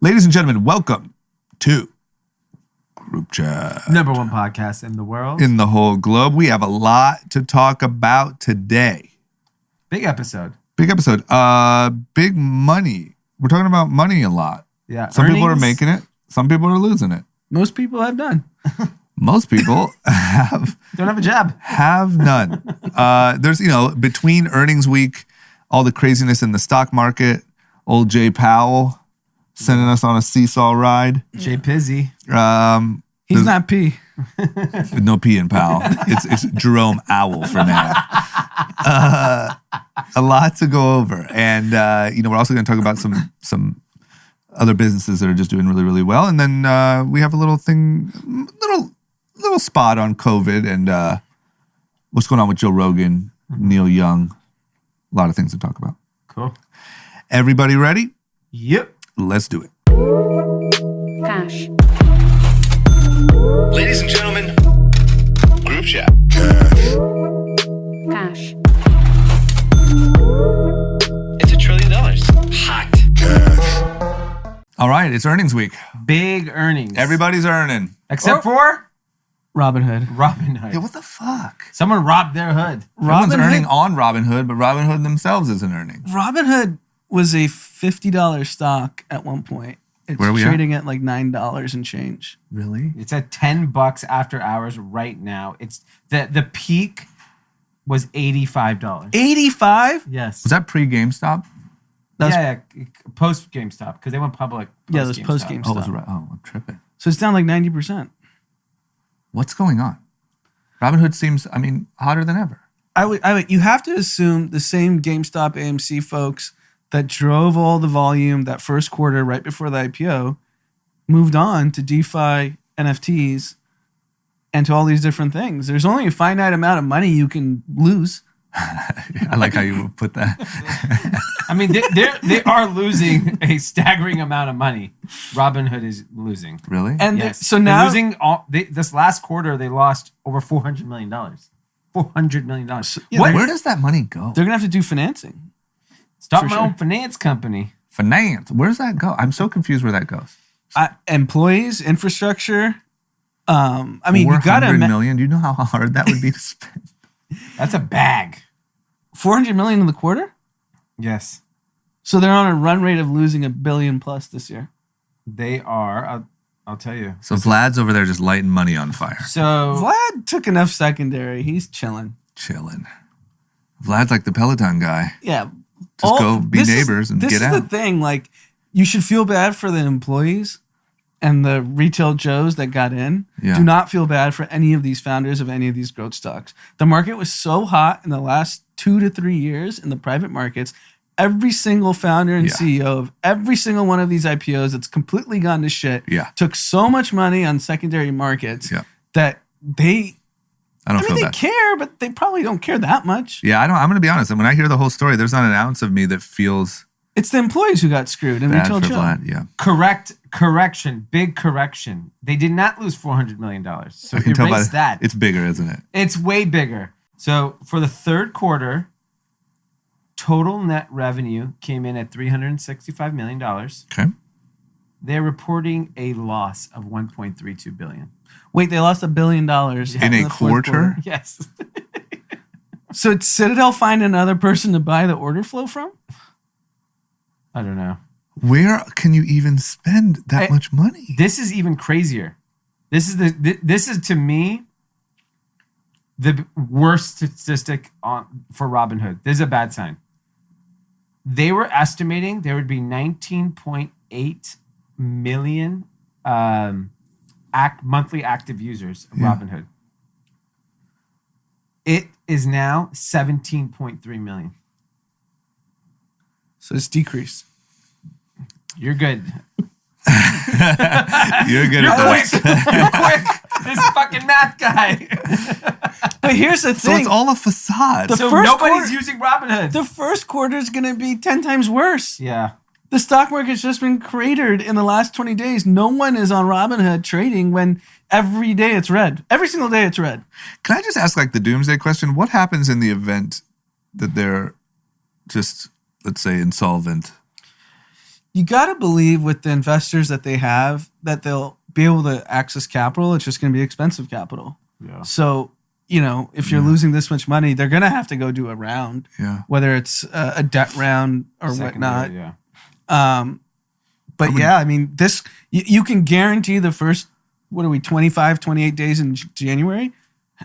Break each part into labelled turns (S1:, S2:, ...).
S1: Ladies and gentlemen, welcome to Group Chat.
S2: Number one podcast in the world.
S1: In the whole globe. We have a lot to talk about today.
S2: Big episode.
S1: Big episode. Big money. We're talking about money a lot.
S2: Yeah.
S1: Some people are making it. Some people are losing it.
S3: Most people have none.
S1: Most people
S2: don't have a job.
S1: Have none. There's, between earnings week, all the craziness in the stock market, old Jay Powell sending us on a seesaw ride.
S2: Jay Pizzy.
S3: He's not P.
S1: No P in Powell. It's Jerome Owl for now. A lot to go over. And, we're also going to talk about some other businesses that are just doing really, really well. And then we have a little spot on COVID and what's going on with Joe Rogan, Neil Young. A lot of things to talk about.
S2: Cool.
S1: Everybody ready?
S2: Yep.
S1: Let's do it.
S4: Cash.
S5: Ladies and gentlemen, Group Chat.
S4: Cash.
S5: It's $1 trillion. Hot.
S1: All right, it's earnings week.
S2: Big earnings.
S1: Everybody's earning.
S2: Except for
S3: Robinhood.
S2: Robinhood.
S1: Yeah, what the fuck?
S2: Someone robbed their hood.
S1: Everyone's earning on Robinhood, but Robinhood themselves isn't earning.
S3: Robinhood was a $50 stock at one point. It's
S1: Where are we
S3: trading at like $9 and change.
S1: Really?
S2: It's at $10 after hours right now. It's the peak was $85.
S3: 85?
S2: Yes.
S1: Was that pre-GameStop?
S2: Yeah, post GameStop because they went public.
S3: Yeah, it was post GameStop.
S1: Oh, it was right. Oh, I'm tripping.
S3: So it's down like 90%.
S1: What's going on? Robinhood seems, hotter than ever.
S3: You have to assume the same GameStop AMC folks that drove all the volume that first quarter right before the IPO moved on to DeFi, NFTs, and to all these different things. There's only a finite amount of money you can lose.
S1: I like how you put that.
S2: They are losing a staggering amount of money. Robinhood is losing.
S1: Really?
S3: And
S2: Yes.
S3: so now
S2: they're losing this last quarter, they lost over $400 million. $400 million.
S3: yeah,
S1: Where does that money go?
S3: they're going to have to do financing.
S2: Start
S3: For
S2: my
S3: sure.
S2: own finance company.
S1: Finance. Where does that go? I'm so confused where that goes.
S3: Employees, infrastructure. You got
S1: $400
S3: to
S1: million. Do you know how hard that would be to spend?
S2: That's a bag.
S3: $400 million in the quarter.
S2: Yes.
S3: So they're on a run rate of losing $1 billion plus this year.
S2: They are. I'll tell you.
S1: So Vlad's over there just lighting money on fire.
S2: So
S3: Vlad took enough secondary. He's chilling.
S1: Chilling. Vlad's like the Peloton guy.
S3: Yeah.
S1: Just go be neighbors and get
S3: This is
S1: out.
S3: the thing. Like, you should feel bad for the employees and the retail Joes that got in.
S1: Yeah.
S3: Do not feel bad for any of these founders of any of these growth stocks. The market was so hot in the last 2 to 3 years in the private markets. Every single founder and CEO of every single one of these IPOs that's completely gone to shit took so much money on secondary markets that they care, but they probably don't care that much.
S1: Yeah, I'm going to be honest. And when I hear the whole story, there's not an ounce of me that feels
S3: It's the employees who got screwed and
S1: bad
S3: retail
S1: for
S3: Joe.
S1: Vlad.
S2: big correction. They did not lose $400 million. So
S1: I can tell by
S2: erase that.
S1: It's bigger, isn't it?
S2: It's way bigger. So for the third quarter, total net revenue came in at $365 million.
S1: Okay.
S2: They're reporting a loss of $1.32 billion.
S3: Wait, they lost $1 billion
S1: In a
S3: the fourth
S1: quarter?
S2: Yes.
S3: So did Citadel find another person to buy the order flow from?
S2: I don't know.
S1: Where can you even spend that much money?
S2: This is even crazier. This is to me the worst statistic for Robinhood. This is a bad sign. They were estimating there would be 19.8 million monthly active users of Robinhood. It is now 17.3 million.
S3: So it's decreased.
S2: You're good.
S1: You're good
S2: You're
S1: at
S2: quick.
S1: that.
S2: You're quick. This fucking math guy.
S3: But here's the
S1: So
S3: thing.
S1: it's all a facade.
S2: So
S3: first
S2: nobody's
S3: quarter-
S2: using Robinhood.
S3: The first quarter is going to be 10 times worse.
S2: Yeah.
S3: The stock market's just been cratered in the last 20 days. No one is on Robinhood trading when every day it's red. Every single day it's red.
S1: Can I just ask like the doomsday question? What happens in the event that they're just, let's say, insolvent?
S3: You got to believe with the investors that they have that they'll be able to access capital. It's just going to be expensive capital.
S2: Yeah.
S3: So, if you're losing this much money, they're going to have to go do a round, whether it's a debt round or whatnot.
S2: Yeah.
S3: But I mean, this, you can guarantee the first, 25, 28 days in January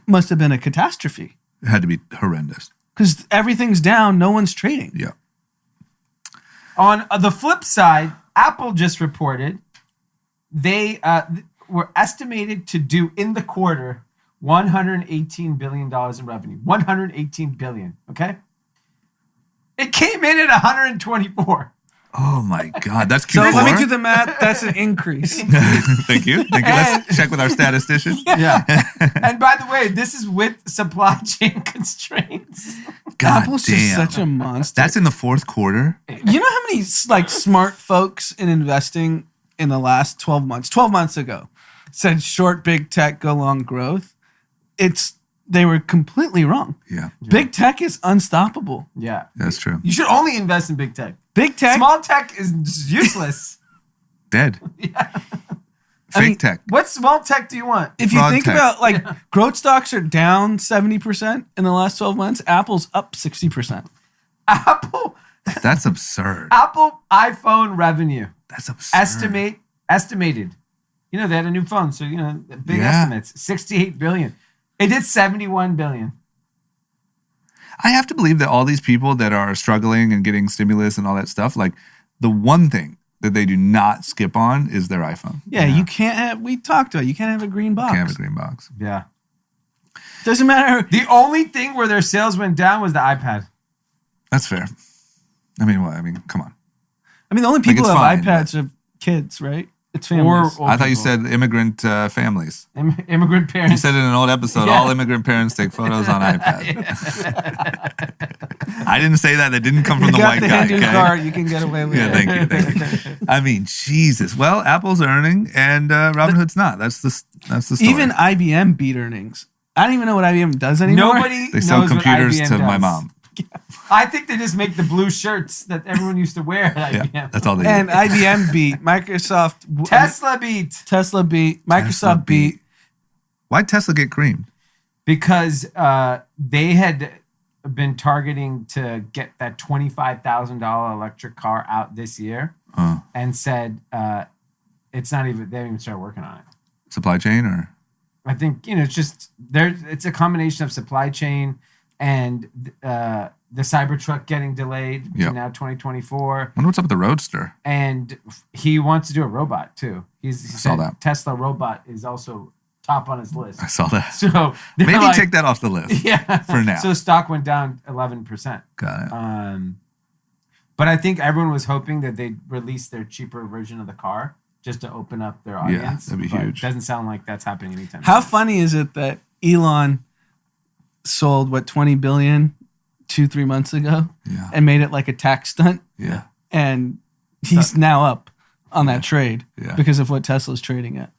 S3: must have been a catastrophe.
S1: It had to be horrendous.
S3: Because everything's down. No one's trading.
S1: Yeah.
S2: On the flip side, Apple just reported they were estimated to do in the quarter $118 billion in revenue. $118 billion, okay? It came in at 124.
S1: Oh my God, that's
S3: So
S1: Q4.
S3: let me do the math. That's an increase.
S1: Thank you. Let's check with our statistician.
S2: Yeah. And by the way, this is with supply chain constraints.
S1: God
S3: Apple's
S1: damn.
S3: just such a monster.
S1: That's in the fourth quarter.
S3: You know how many smart folks in investing in the last 12 months ago said short big tech, go long growth? They were completely wrong.
S1: Yeah.
S3: Big tech is unstoppable.
S2: Yeah.
S1: That's true.
S2: You should only invest in big tech.
S3: Big tech.
S2: Small tech is useless.
S1: Dead.
S2: Yeah.
S1: Fake tech.
S2: What small tech do you want?
S3: If you
S1: Fraud
S3: think
S1: tech.
S3: about growth stocks are down 70% in the last 12 months, Apple's up 60%.
S2: Apple
S1: That's absurd.
S2: iPhone revenue
S1: That's absurd.
S2: estimated. They had a new phone, so big estimates. 68 billion. It did 71 billion.
S1: I have to believe that all these people that are struggling and getting stimulus and all that stuff, like the one thing that they do not skip on is their iPhone.
S3: Yeah, you can't have, we talked about it, you can't have a green box.
S1: Can't have a green box.
S2: Yeah.
S3: Doesn't matter.
S2: The only thing where their sales went down was the iPad.
S1: That's fair. I mean, come on.
S3: I mean, the only people
S1: it's
S3: who have
S1: fine,
S3: iPads are kids, right? It's families.
S2: Or
S1: I thought you
S2: people.
S1: said immigrant families.
S2: Immigrant
S1: You
S2: parents.
S1: said in an old episode,
S2: Yeah.
S1: all immigrant parents take photos on iPad. I didn't say that. That didn't come from
S3: You
S1: the
S3: got
S1: white
S3: the
S1: guy.
S3: Hindu
S1: okay?
S3: card, you can get away with
S1: Yeah,
S3: it.
S1: thank you. I mean, Jesus. Well, Apple's earning and Robinhood's not. That's the story.
S3: Even IBM beat earnings. I don't even know what IBM does anymore.
S2: Nobody
S1: they sell
S2: knows
S1: computers
S2: what IBM
S1: to my
S2: does.
S1: mom.
S2: I think they just make the blue shirts that everyone used to wear at IBM.
S1: Yeah, that's all they
S3: And
S1: do.
S3: IBM beat Microsoft.
S2: Tesla beat.
S3: Tesla beat Microsoft
S1: Tesla
S3: beat.
S1: Why'd Tesla get creamed?
S2: Because they had been targeting to get that $25,000 electric car out this year and said it's not even, they haven't even started working on it.
S1: Supply chain or?
S2: I think, it's just it's a combination of supply chain and the Cybertruck getting delayed to now 2024.
S1: I wonder what's up with the Roadster.
S2: And he wants to do a robot too. He
S1: saw
S2: said
S1: that.
S2: Tesla robot is also top on his list.
S1: I saw that.
S2: So they're
S1: Maybe
S2: like-
S1: take that off the list.
S2: Yeah.
S1: For now.
S2: So stock went down 11%.
S1: Got it.
S2: But I think everyone was hoping that they'd release their cheaper version of the car just to open up their audience.
S1: that'd be
S2: But
S1: huge.
S2: It doesn't sound like that's happening anytime
S3: How
S2: soon.
S3: funny is it that Elon sold 20 billion 2-3 months ago
S1: Yeah.
S3: and made it like a tax stunt,
S1: Yeah.
S3: and he's now up on that trade
S1: Yeah.
S3: because of what Tesla's trading at.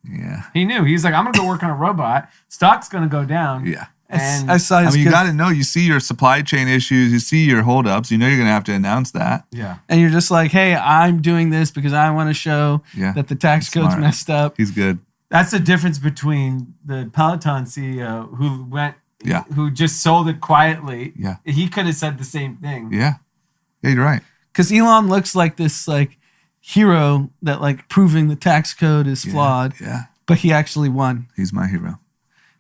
S1: Yeah.
S2: He knew. He's like, I'm going to go work on a robot. Stock's going to go down.
S1: Yeah.
S2: And
S3: I saw
S1: I
S3: his
S1: mean, you
S3: good-
S1: got to know, you see your supply chain issues, you see your holdups, you know you're going to have to announce that.
S2: yeah.
S3: and you're just like, hey, I'm doing this because I want to show
S1: Yeah.
S3: that the tax code's
S1: Smart.
S3: messed up.
S1: He's good.
S2: That's the difference between the Peloton CEO
S1: Yeah.
S2: who just sold it quietly.
S1: Yeah.
S2: He could have said the same thing.
S1: Yeah. Yeah, you're right.
S3: Because Elon looks like this hero that proving the tax code is flawed,
S1: Yeah.
S3: but he actually won.
S1: He's my hero.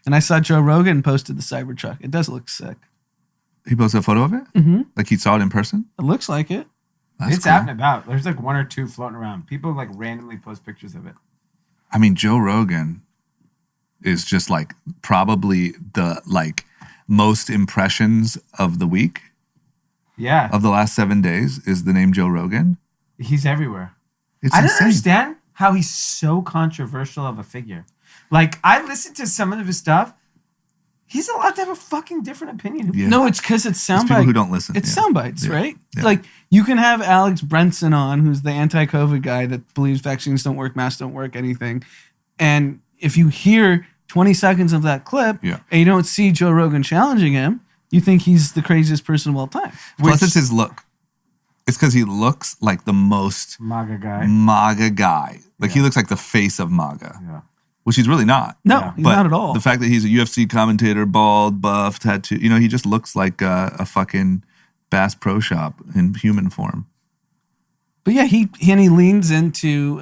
S3: And I saw Joe Rogan posted the Cybertruck. It does look sick.
S1: He posted a photo of it?
S3: Mm-hmm.
S1: Like he saw it in person?
S3: It looks like it.
S1: That's
S2: It's
S1: cool.
S2: out and about. There's one or two floating around. People randomly post pictures of it.
S1: I mean, Joe Rogan is just probably the most impressions of the week
S2: Yeah.
S1: of the last 7 days is the name Joe Rogan.
S2: He's everywhere.
S1: It's
S2: I don't
S1: insane.
S2: understand how he's so controversial of a figure. I listened to some of his stuff. He's allowed to have a fucking different opinion.
S1: Yeah.
S3: No, it's because it's
S1: It's
S3: sound
S1: people
S3: bites.
S1: who don't listen.
S3: It's
S1: yeah.
S3: sound bites,
S1: Yeah.
S3: right?
S1: Yeah.
S3: You can have Alex Brenson on, who's the anti-COVID guy that believes vaccines don't work, masks don't work, anything. And if you hear 20 seconds of that clip
S1: Yeah.
S3: and you don't see Joe Rogan challenging him, you think he's the craziest person of all time.
S1: Plus, it's his look. It's because he looks like the most
S2: MAGA guy.
S1: MAGA guy. Like he
S2: Yeah.
S1: looks like the face of MAGA,
S2: Yeah.
S1: which he's really not.
S3: No,
S2: Yeah.
S3: he's
S1: But
S3: not at all.
S1: the fact that he's a UFC commentator, bald, buff, tattoo, he just looks like a fucking Bass Pro Shop in human form.
S3: But yeah, he leans into.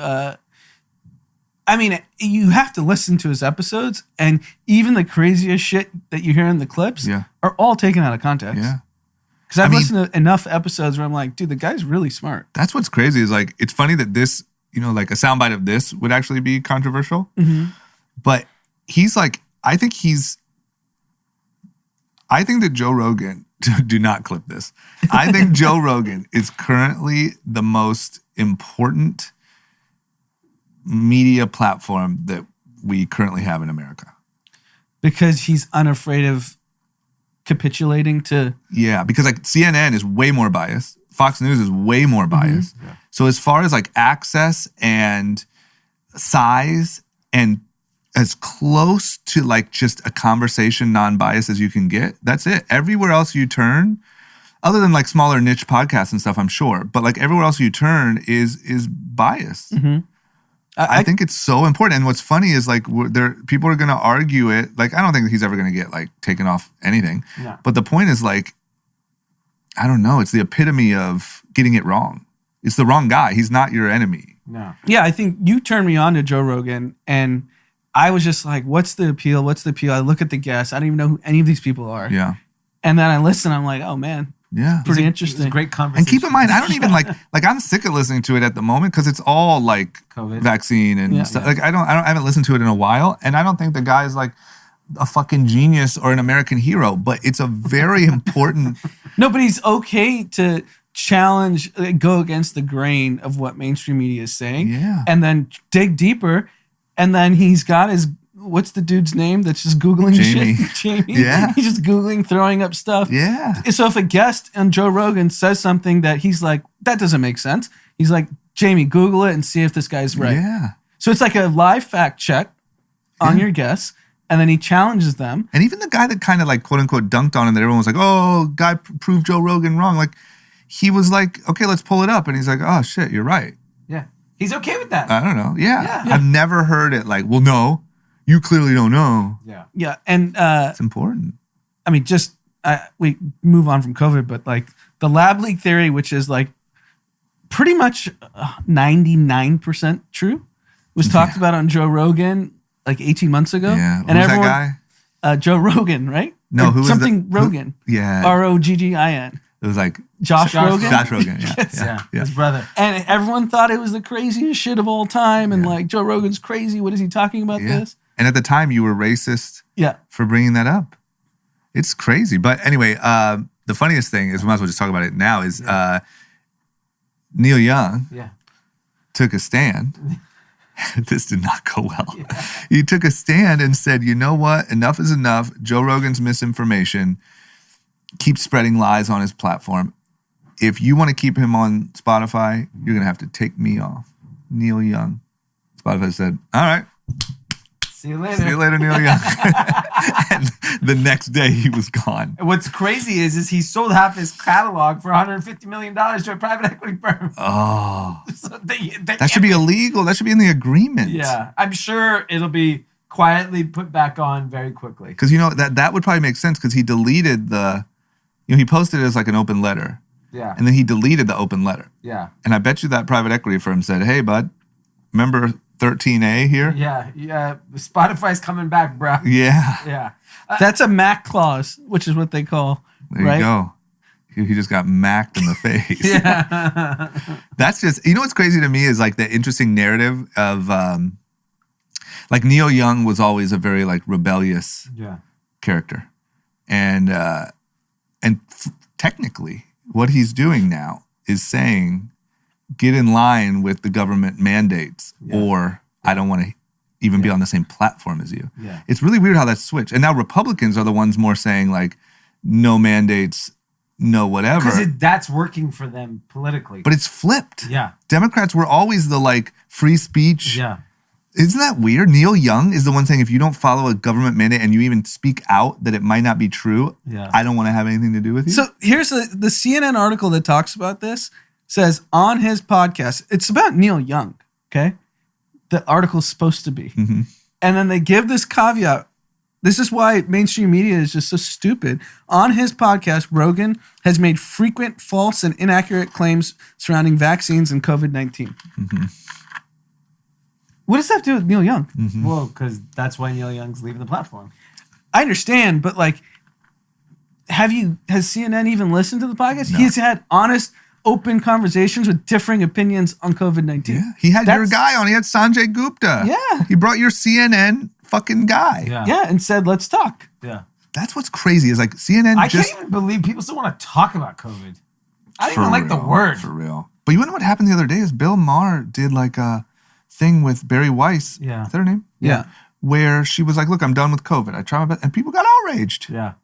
S3: I mean, you have to listen to his episodes, and even the craziest shit that you hear in the clips
S1: Yeah.
S3: are all taken out of context.
S1: Yeah.
S3: Because I've
S1: I mean-
S3: listened to enough episodes where I'm like, dude, the guy's really smart.
S1: That's what's crazy is like, it's funny that this, like a soundbite of this would actually be controversial.
S3: Mm-hmm.
S1: But he's like, I think that Joe Rogan, do not clip this. I think Joe Rogan is currently the most important media platform that we currently have in America.
S3: Because he's unafraid of capitulating to.
S1: Yeah, because like CNN is way more biased. Fox News is way more biased.
S2: Yeah.
S1: So as far as like access and size and as close to like just a conversation non-biased as you can get, that's it. Everywhere else you turn, other than like smaller niche podcasts and stuff, I'm sure, but like everywhere else you turn is biased.
S3: Mm-hmm.
S1: I think it's so important. And what's funny is like people are going to argue it. Like, I don't think that he's ever going to get like taken off anything.
S2: No.
S1: But the point is like, I don't know. It's the epitome of getting it wrong. It's the wrong guy. He's not your enemy.
S2: No.
S3: Yeah, I think you turned me on to Joe Rogan, and I was just like, what's the appeal? What's the appeal? I look at the guests. I don't even know who any of these people are.
S1: Yeah.
S3: And then I listen. I'm like, oh, man,
S1: Yeah.
S3: pretty
S2: It's
S3: interesting.
S2: a great conversation.
S1: And keep in mind, I don't even like I'm sick of listening to it at the moment because it's all like
S2: COVID.
S1: vaccine and
S3: Yeah.
S1: stuff. Like I haven't listened to it in a while, and I don't think the guy's like a fucking genius or an American hero, but it's a very important.
S3: No, but he's okay to challenge, go against the grain of what mainstream media is saying,
S1: Yeah.
S3: and then dig deeper. And then he's got his, what's the dude's name that's just Googling
S1: Jamie.
S3: shit? Jamie.
S1: Yeah.
S3: He's just Googling, throwing up stuff.
S1: Yeah.
S3: So if a guest on Joe Rogan says something that he's like, that doesn't make sense, he's like, Jamie, Google it and see if this guy's right.
S1: Yeah.
S3: So it's like a live fact check on
S1: Yeah.
S3: your guests, and then he challenges them.
S1: And even the guy that kind of like quote unquote dunked on him that everyone was like, oh, guy proved Joe Rogan wrong. Like he was like, okay, let's pull it up. And he's like, oh shit, you're right.
S2: Yeah. He's okay with that.
S1: I don't know. Yeah.
S2: Yeah.
S1: I've never heard it like, well, no, you clearly don't know.
S2: Yeah.
S3: Yeah. And
S1: It's important.
S3: I mean, we move on from COVID, but like the lab leak theory, which is like pretty much 99% true, was talked about on Joe Rogan like 18 months ago.
S1: Yeah.
S3: And
S1: Who's that guy?
S3: Joe Rogan, right?
S1: No,
S3: Or
S1: who was
S3: something
S1: the,
S3: Rogan.
S1: Yeah.
S3: Roggin.
S1: It was like
S3: Josh Rogan.
S1: Josh Rogan. Yeah.
S3: Yes.
S1: Yeah.
S2: Yeah. His brother.
S3: And everyone thought it was the craziest shit of all time. And
S1: Yeah.
S3: like, Joe Rogan's crazy. What is he talking about
S1: Yeah.
S3: this?
S1: And at the time, you were racist
S3: Yeah.
S1: for bringing that up. It's crazy. But anyway, the funniest thing is we might as well just talk about it now is Neil Young
S2: Yeah.
S1: took a stand. This did not go well. He took a stand and said, you know what? Enough is enough. Joe Rogan's misinformation. Keep spreading lies on his platform. If you want to keep him on Spotify, you're going to have to take me off. Neil Young. Spotify said, all right.
S2: See you later.
S1: See you later, Neil Young. And the next day he was gone.
S2: And what's crazy is he sold half his catalog for $150 million to a private equity firm.
S1: Oh,
S2: So
S1: that should be illegal. That should be in the agreement.
S2: Yeah. I'm sure it'll be quietly put back on very quickly.
S1: Because, that would probably make sense because he deleted he posted it as like an open letter.
S2: Yeah.
S1: And then he deleted the open letter.
S2: Yeah.
S1: And I bet you that private equity firm said, hey, bud, remember 13A here?
S2: Yeah. Yeah. Spotify's coming back, bro.
S1: Yeah.
S2: Yeah.
S3: That's a MAC clause, which is what they call.
S1: There
S3: right?
S1: you go. He just got macked in the face.
S2: Yeah.
S1: That's just, what's crazy to me is like the interesting narrative of like Neil Young was always a very like rebellious
S2: Yeah.
S1: character. And technically what he's doing now is saying, get in line with the government mandates or I don't want to even be on the same platform as you.
S2: Yeah.
S1: It's really weird how that's switched. And now Republicans are the ones more saying like, no mandates, no whatever.
S2: Because that's working for them politically.
S1: But it's flipped.
S2: yeah.
S1: Democrats were always the like free speech.
S2: Yeah.
S1: Isn't that weird? Neil Young is the one saying if you don't follow a government mandate and you even speak out that it might not be true,
S2: Yeah.
S1: I don't want to have anything to do with you.
S3: So here's the CNN article that talks about this. says on his podcast, it's about Neil Young, okay? The article's supposed to be.
S1: Mm-hmm.
S3: And then they give this caveat. This is why mainstream media is just so stupid. On his podcast, Rogan has made frequent false and inaccurate claims surrounding vaccines and COVID-19.
S1: Mm-hmm.
S3: What does that have to do with Neil Young?
S1: Mm-hmm.
S2: Well, because that's why Neil Young's leaving the platform.
S3: I understand, but like, has CNN even listened to the podcast?
S1: No.
S3: He's had honest, open conversations with differing opinions on COVID-19.
S1: Yeah. He had your
S3: That's-
S1: guy on. He had Sanjay Gupta.
S3: Yeah.
S1: He brought your CNN fucking guy.
S3: Yeah, and said, let's talk.
S2: Yeah.
S1: That's what's crazy is like CNN
S2: I
S1: just
S2: can't even believe people still want to talk about COVID. I don't
S1: for
S2: even like the
S1: real,
S2: word.
S1: for real. But you know what happened the other day is Bill Maher did like a thing with Barry Weiss.
S2: Yeah.
S1: Is that her name?
S3: Yeah.
S1: Where she was like, look, I'm done with COVID. I try my best. And people got outraged.
S2: Yeah.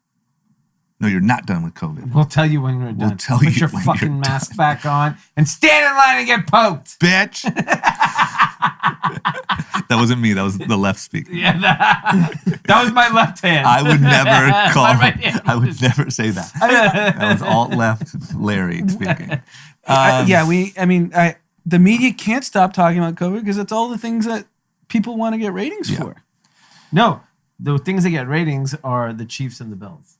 S1: No, you're not done with COVID.
S2: We'll tell you when you're
S1: We'll
S2: done.
S1: tell
S2: Put
S1: you
S2: your
S1: when
S2: fucking
S1: you're
S2: mask back on and stand in line and get poked.
S1: Bitch. That wasn't me. That was the left speaking.
S2: Yeah, that was my left hand.
S1: I would never call
S2: My
S1: him.
S2: right hand
S1: I would
S2: was-
S1: never say that. That was alt left Larry speaking.
S3: The media can't stop talking about COVID because it's all the things that people want to get ratings
S1: Yeah.
S3: for.
S2: No, the things that get ratings are the Chiefs and the Bills.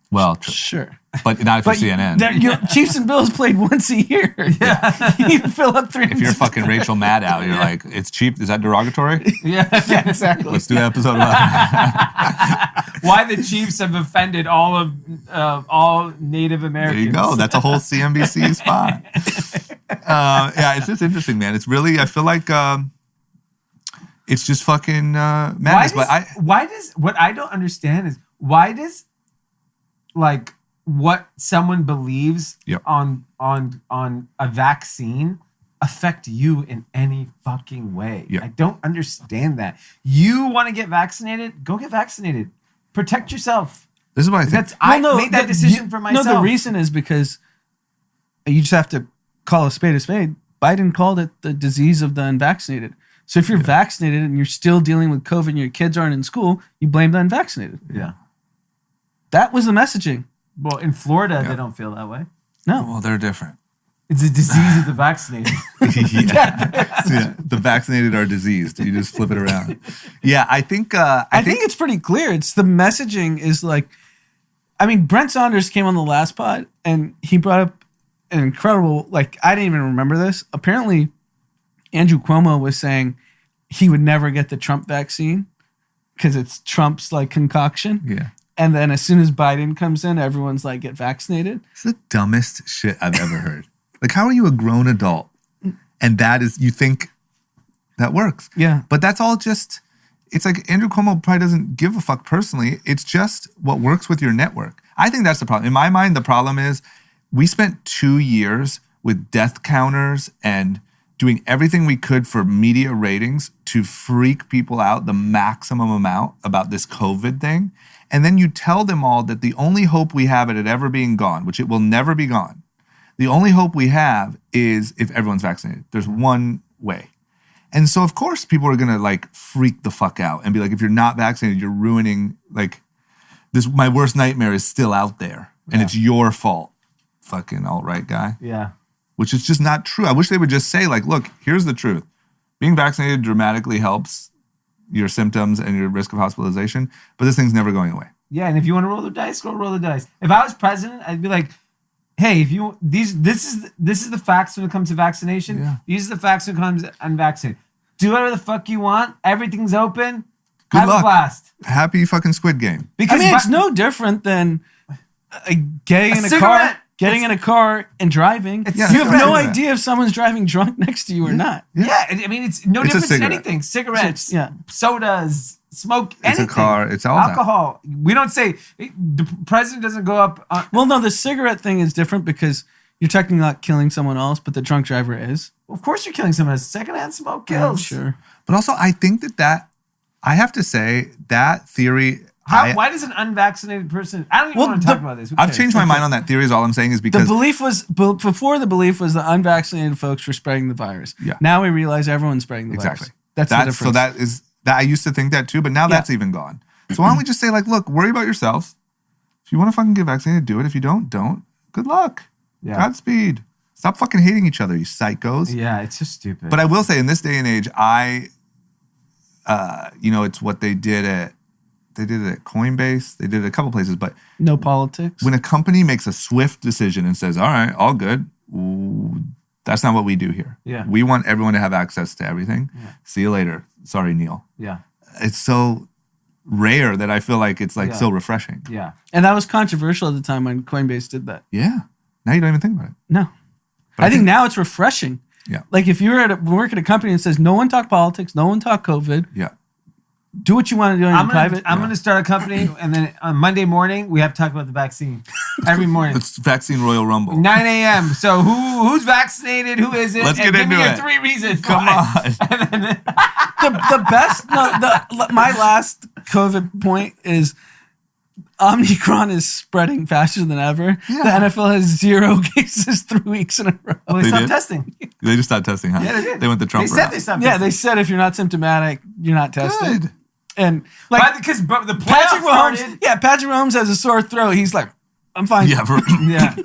S1: Well, true.
S3: Sure.
S1: But not for CNN.
S3: Chiefs and Bills played once a year. Yeah. You fill up 300.
S1: If you're fucking Rachel Maddow, you're like, it's cheap. Is that derogatory?
S2: Yeah,
S3: exactly.
S1: Let's do an episode about it.
S2: why the Chiefs have offended all Native Americans.
S1: There you go. That's a whole CNBC spot. Yeah, it's just interesting, man. It's really, I feel like it's just fucking madness.
S2: Why does what I don't understand is why does like what someone believes
S1: Yep.
S2: on a vaccine affect you in any fucking way?
S1: Yep.
S2: I don't understand that. You want to get vaccinated? Go get vaccinated. Protect yourself.
S1: This is what I think.
S2: I made that decision for myself.
S3: No, the reason is because you just have to call a spade a spade. Biden called it the disease of the unvaccinated. So if you're vaccinated and you're still dealing with COVID and your kids aren't in school, you blame the unvaccinated.
S2: Yeah.
S3: That was the messaging.
S2: Well, in Florida,
S1: Yeah.
S2: they don't feel that way.
S3: No.
S1: Well, they're different.
S2: It's a disease of the vaccinated.
S1: Yeah. The vaccinated are diseased. You just flip it around. Yeah, I think.
S3: I think it's pretty clear. It's the messaging is like, I mean, Brent Saunders came on the last pod and he brought up an incredible, like, I didn't even remember this. Apparently, Andrew Cuomo was saying he would never get the Trump vaccine because it's Trump's like concoction.
S1: Yeah.
S3: And then as soon as Biden comes in, everyone's like, get vaccinated.
S1: It's the dumbest shit I've ever heard. Like, how are you a grown adult? And that is, you think that works.
S3: Yeah.
S1: But that's all just, it's like Andrew Cuomo probably doesn't give a fuck personally. It's just what works with your network. I think that's the problem. In my mind, the problem is we spent 2 years with death counters and doing everything we could for media ratings to freak people out the maximum amount about this COVID thing. And then you tell them all that the only hope we have at it ever being gone, which it will never be gone, the only hope we have is if everyone's vaccinated. There's one way. And so, of course, people are going to like freak the fuck out and be like, if you're not vaccinated, you're ruining like this. My worst nightmare is still out there and it's your fault. Fucking alt-right guy.
S2: Yeah.
S1: Which is just not true. I wish they would just say like, look, here's the truth. Being vaccinated dramatically helps your symptoms and your risk of hospitalization, but this thing's never going away.
S2: Yeah, and if you want to roll the dice, go roll the dice. If I was president, I'd be like, hey, if you this is the facts when it comes to vaccination.
S1: Yeah.
S2: These are the facts when it comes to unvaccinated. Do whatever the fuck you want. Everything's open.
S1: Good
S2: Have
S1: luck.
S2: a blast.
S1: Happy fucking Squid Game.
S2: Because
S3: I mean, it's no different than getting in a car,
S2: cigarette.
S3: in a car and driving.
S1: Yeah,
S3: You have
S1: it's
S3: no
S1: a cigarette.
S3: idea if someone's driving drunk next to you or not.
S2: Yeah, I mean, it's no
S1: It's a
S2: different than
S1: cigarette.
S2: anything. Cigarettes,
S3: Yeah.
S2: sodas, smoke,
S1: It's
S2: anything.
S1: a car. It's all that.
S2: alcohol. We don't say the president doesn't go up.
S3: Well, no, the cigarette thing is different because you're technically not killing someone else, but the drunk driver is.
S2: Of course, you're killing someone. Secondhand smoke kills.
S3: Sure.
S1: But also, I think that I have to say that theory.
S2: Why does an unvaccinated person? I don't even
S3: Well,
S2: want to talk about this. Who
S1: I've
S2: cares?
S1: changed my mind on that theory. Is all I'm saying is
S3: The
S1: because
S3: belief was before the belief was the unvaccinated folks were spreading the virus.
S1: Yeah.
S3: Now we realize everyone's spreading the
S1: exactly
S3: virus. That's the difference.
S1: so that is that I used to think that too, but now that's even gone. So why don't we just say like, look, worry about yourselves. If you want to fucking get vaccinated, do it. If you don't. Good luck.
S2: Yeah.
S1: Godspeed. Stop fucking hating each other, you psychos.
S2: Yeah, it's just stupid.
S1: But I will say, in this day and age, it's what they did it at Coinbase. They did it a couple places. But
S3: No politics.
S1: when a company makes a swift decision and says, all right, all good, that's not what we do here.
S2: Yeah.
S1: We want everyone to have access to everything.
S2: Yeah.
S1: See you later. Sorry, Neil.
S2: yeah,
S1: It's so rare that I feel like it's like so refreshing.
S2: yeah.
S3: And that was controversial at the time when Coinbase did that.
S1: Yeah. Now you don't even think about it.
S3: No.
S1: But
S3: I think now it's refreshing.
S1: Yeah.
S3: Like if you were work at a company and says, no one talk politics, no one talk COVID,
S1: Yeah.
S3: do what you want to do in private.
S2: I'm going to start a company, and then on Monday morning, we have to talk about the vaccine. Every morning.
S1: It's Vaccine Royal Rumble.
S2: 9 a.m. So who's vaccinated? Who isn't?
S1: Let's
S2: and
S1: get
S2: give me
S1: into
S2: your
S1: it.
S2: 3 reasons.
S1: Come
S2: why.
S1: on.
S3: the best, my last COVID point is Omicron is spreading faster than ever.
S1: Yeah.
S3: The NFL has 0 cases 3 weeks in a row.
S2: Well, they
S1: They
S2: stopped
S1: did?
S2: testing.
S1: They just stopped testing, huh?
S2: Yeah, they did.
S1: They went the Trump
S2: They said
S1: route.
S2: they stopped
S3: Yeah,
S2: testing.
S3: they said if you're not symptomatic, you're not tested.
S1: Good.
S3: And like
S2: Because the
S3: Patrick
S2: playoffs
S3: Mahomes,
S2: started.
S3: Patrick Mahomes has a sore throat. He's like, I'm fine.
S1: Yeah.
S2: Yeah.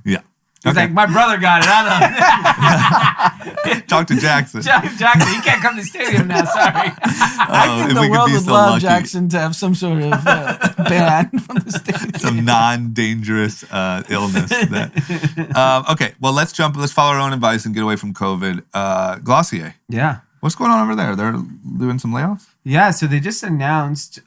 S1: Yeah.
S2: He's
S1: Okay.
S2: like, my brother got it. I don't
S1: Talk to Jackson.
S2: Jackson, he can't come to the stadium now. Sorry.
S3: I think the world would love Jackson to have some sort of ban from the stadium.
S1: Some non-dangerous illness. Okay, well, let's follow our own advice and get away from COVID. Glossier,
S2: Yeah.
S1: what's going on over there? They're doing some layoffs?
S2: Yeah. So they just announced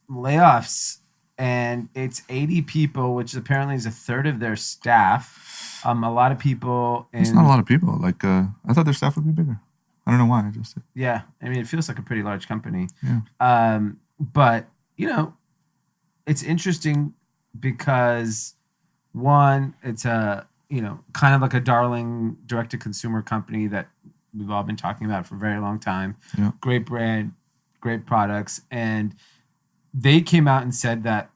S2: layoffs, and it's 80 people, which apparently is a third of their staff. A lot of people.
S1: It's not a lot of people. Like, I thought their staff would be bigger. I don't know why. I just said.
S2: Yeah. I mean, it feels like a pretty large company.
S1: Yeah.
S2: But, it's interesting because, one, it's a, kind of like a darling direct-to-consumer company that we've all been talking about for a very long time.
S1: Yeah.
S2: Great brand, great products. And they came out and said that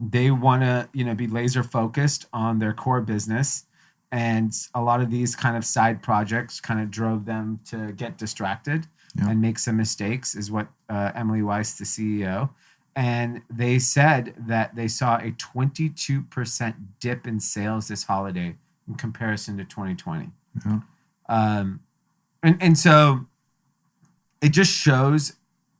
S2: they want to, be laser focused on their core business. And a lot of these kind of side projects kind of drove them to get distracted and make some mistakes, is what Emily Weiss, the CEO. And they said that they saw a 22% dip in sales this holiday in comparison to 2020.
S1: Yeah.
S2: And so it just shows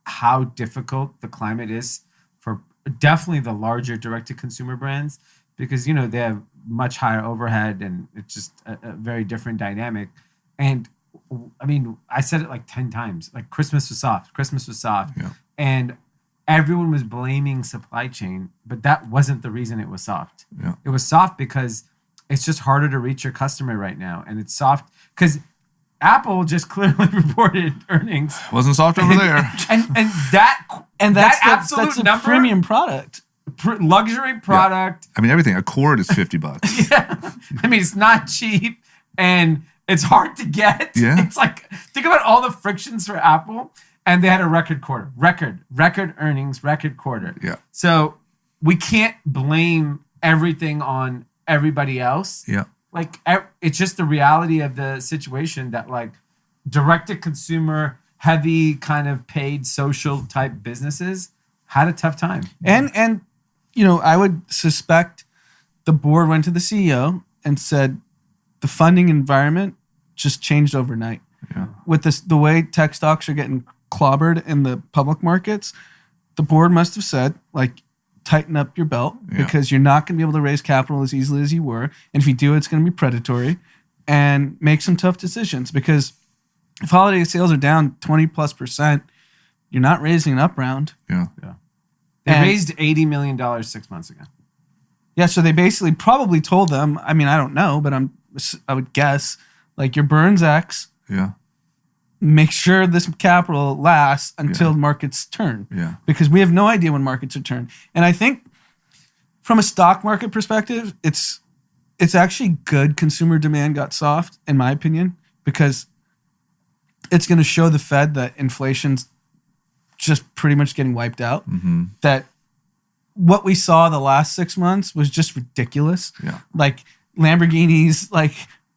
S2: how difficult the climate is for definitely the larger direct-to-consumer brands, because, they have much higher overhead and it's just a very different dynamic. And I mean, I said it like 10 times, like Christmas was soft.
S1: Yeah.
S2: And everyone was blaming supply chain, but that wasn't the reason it was soft.
S1: Yeah.
S2: It was soft because it's just harder to reach your customer right now. And it's soft because Apple just clearly reported earnings.
S1: Wasn't soft over there.
S2: And that
S3: that's
S2: absolute
S3: a
S2: number,
S3: premium product.
S2: luxury product.
S1: I mean, everything. A cord is $50.
S2: Yeah. I mean, it's not cheap and it's hard to get.
S1: Yeah.
S2: It's like, think about all the frictions for Apple, and they had a record quarter, record earnings, record quarter.
S1: Yeah.
S2: So we can't blame everything on everybody else.
S1: Yeah.
S2: Like, it's just the reality of the situation that, like, direct-to-consumer, heavy kind of paid social type businesses had a tough time.
S3: And I would suspect the board went to the CEO and said the funding environment just changed overnight.
S1: Yeah.
S3: With the way tech stocks are getting clobbered in the public markets, the board must have said, like, tighten up your belt because you're not going to be able to raise capital as easily as you were. And if you do, it's going to be predatory, and make some tough decisions, because if holiday sales are down 20+%, you're not raising an up round.
S1: Yeah.
S2: They raised $80 million 6 months ago.
S3: Yeah. So they basically probably told them, I mean, I don't know, but I would guess, like, your burns X,
S1: Yeah.
S3: make sure this capital lasts until markets turn.
S1: Yeah.
S3: Because we have no idea when markets will turn. And I think from a stock market perspective, it's actually good consumer demand got soft, in my opinion, because it's going to show the Fed that inflation's just pretty much getting wiped out.
S1: Mm-hmm.
S3: That what we saw the last 6 months was just ridiculous.
S1: Yeah.
S3: Like Lamborghinis, like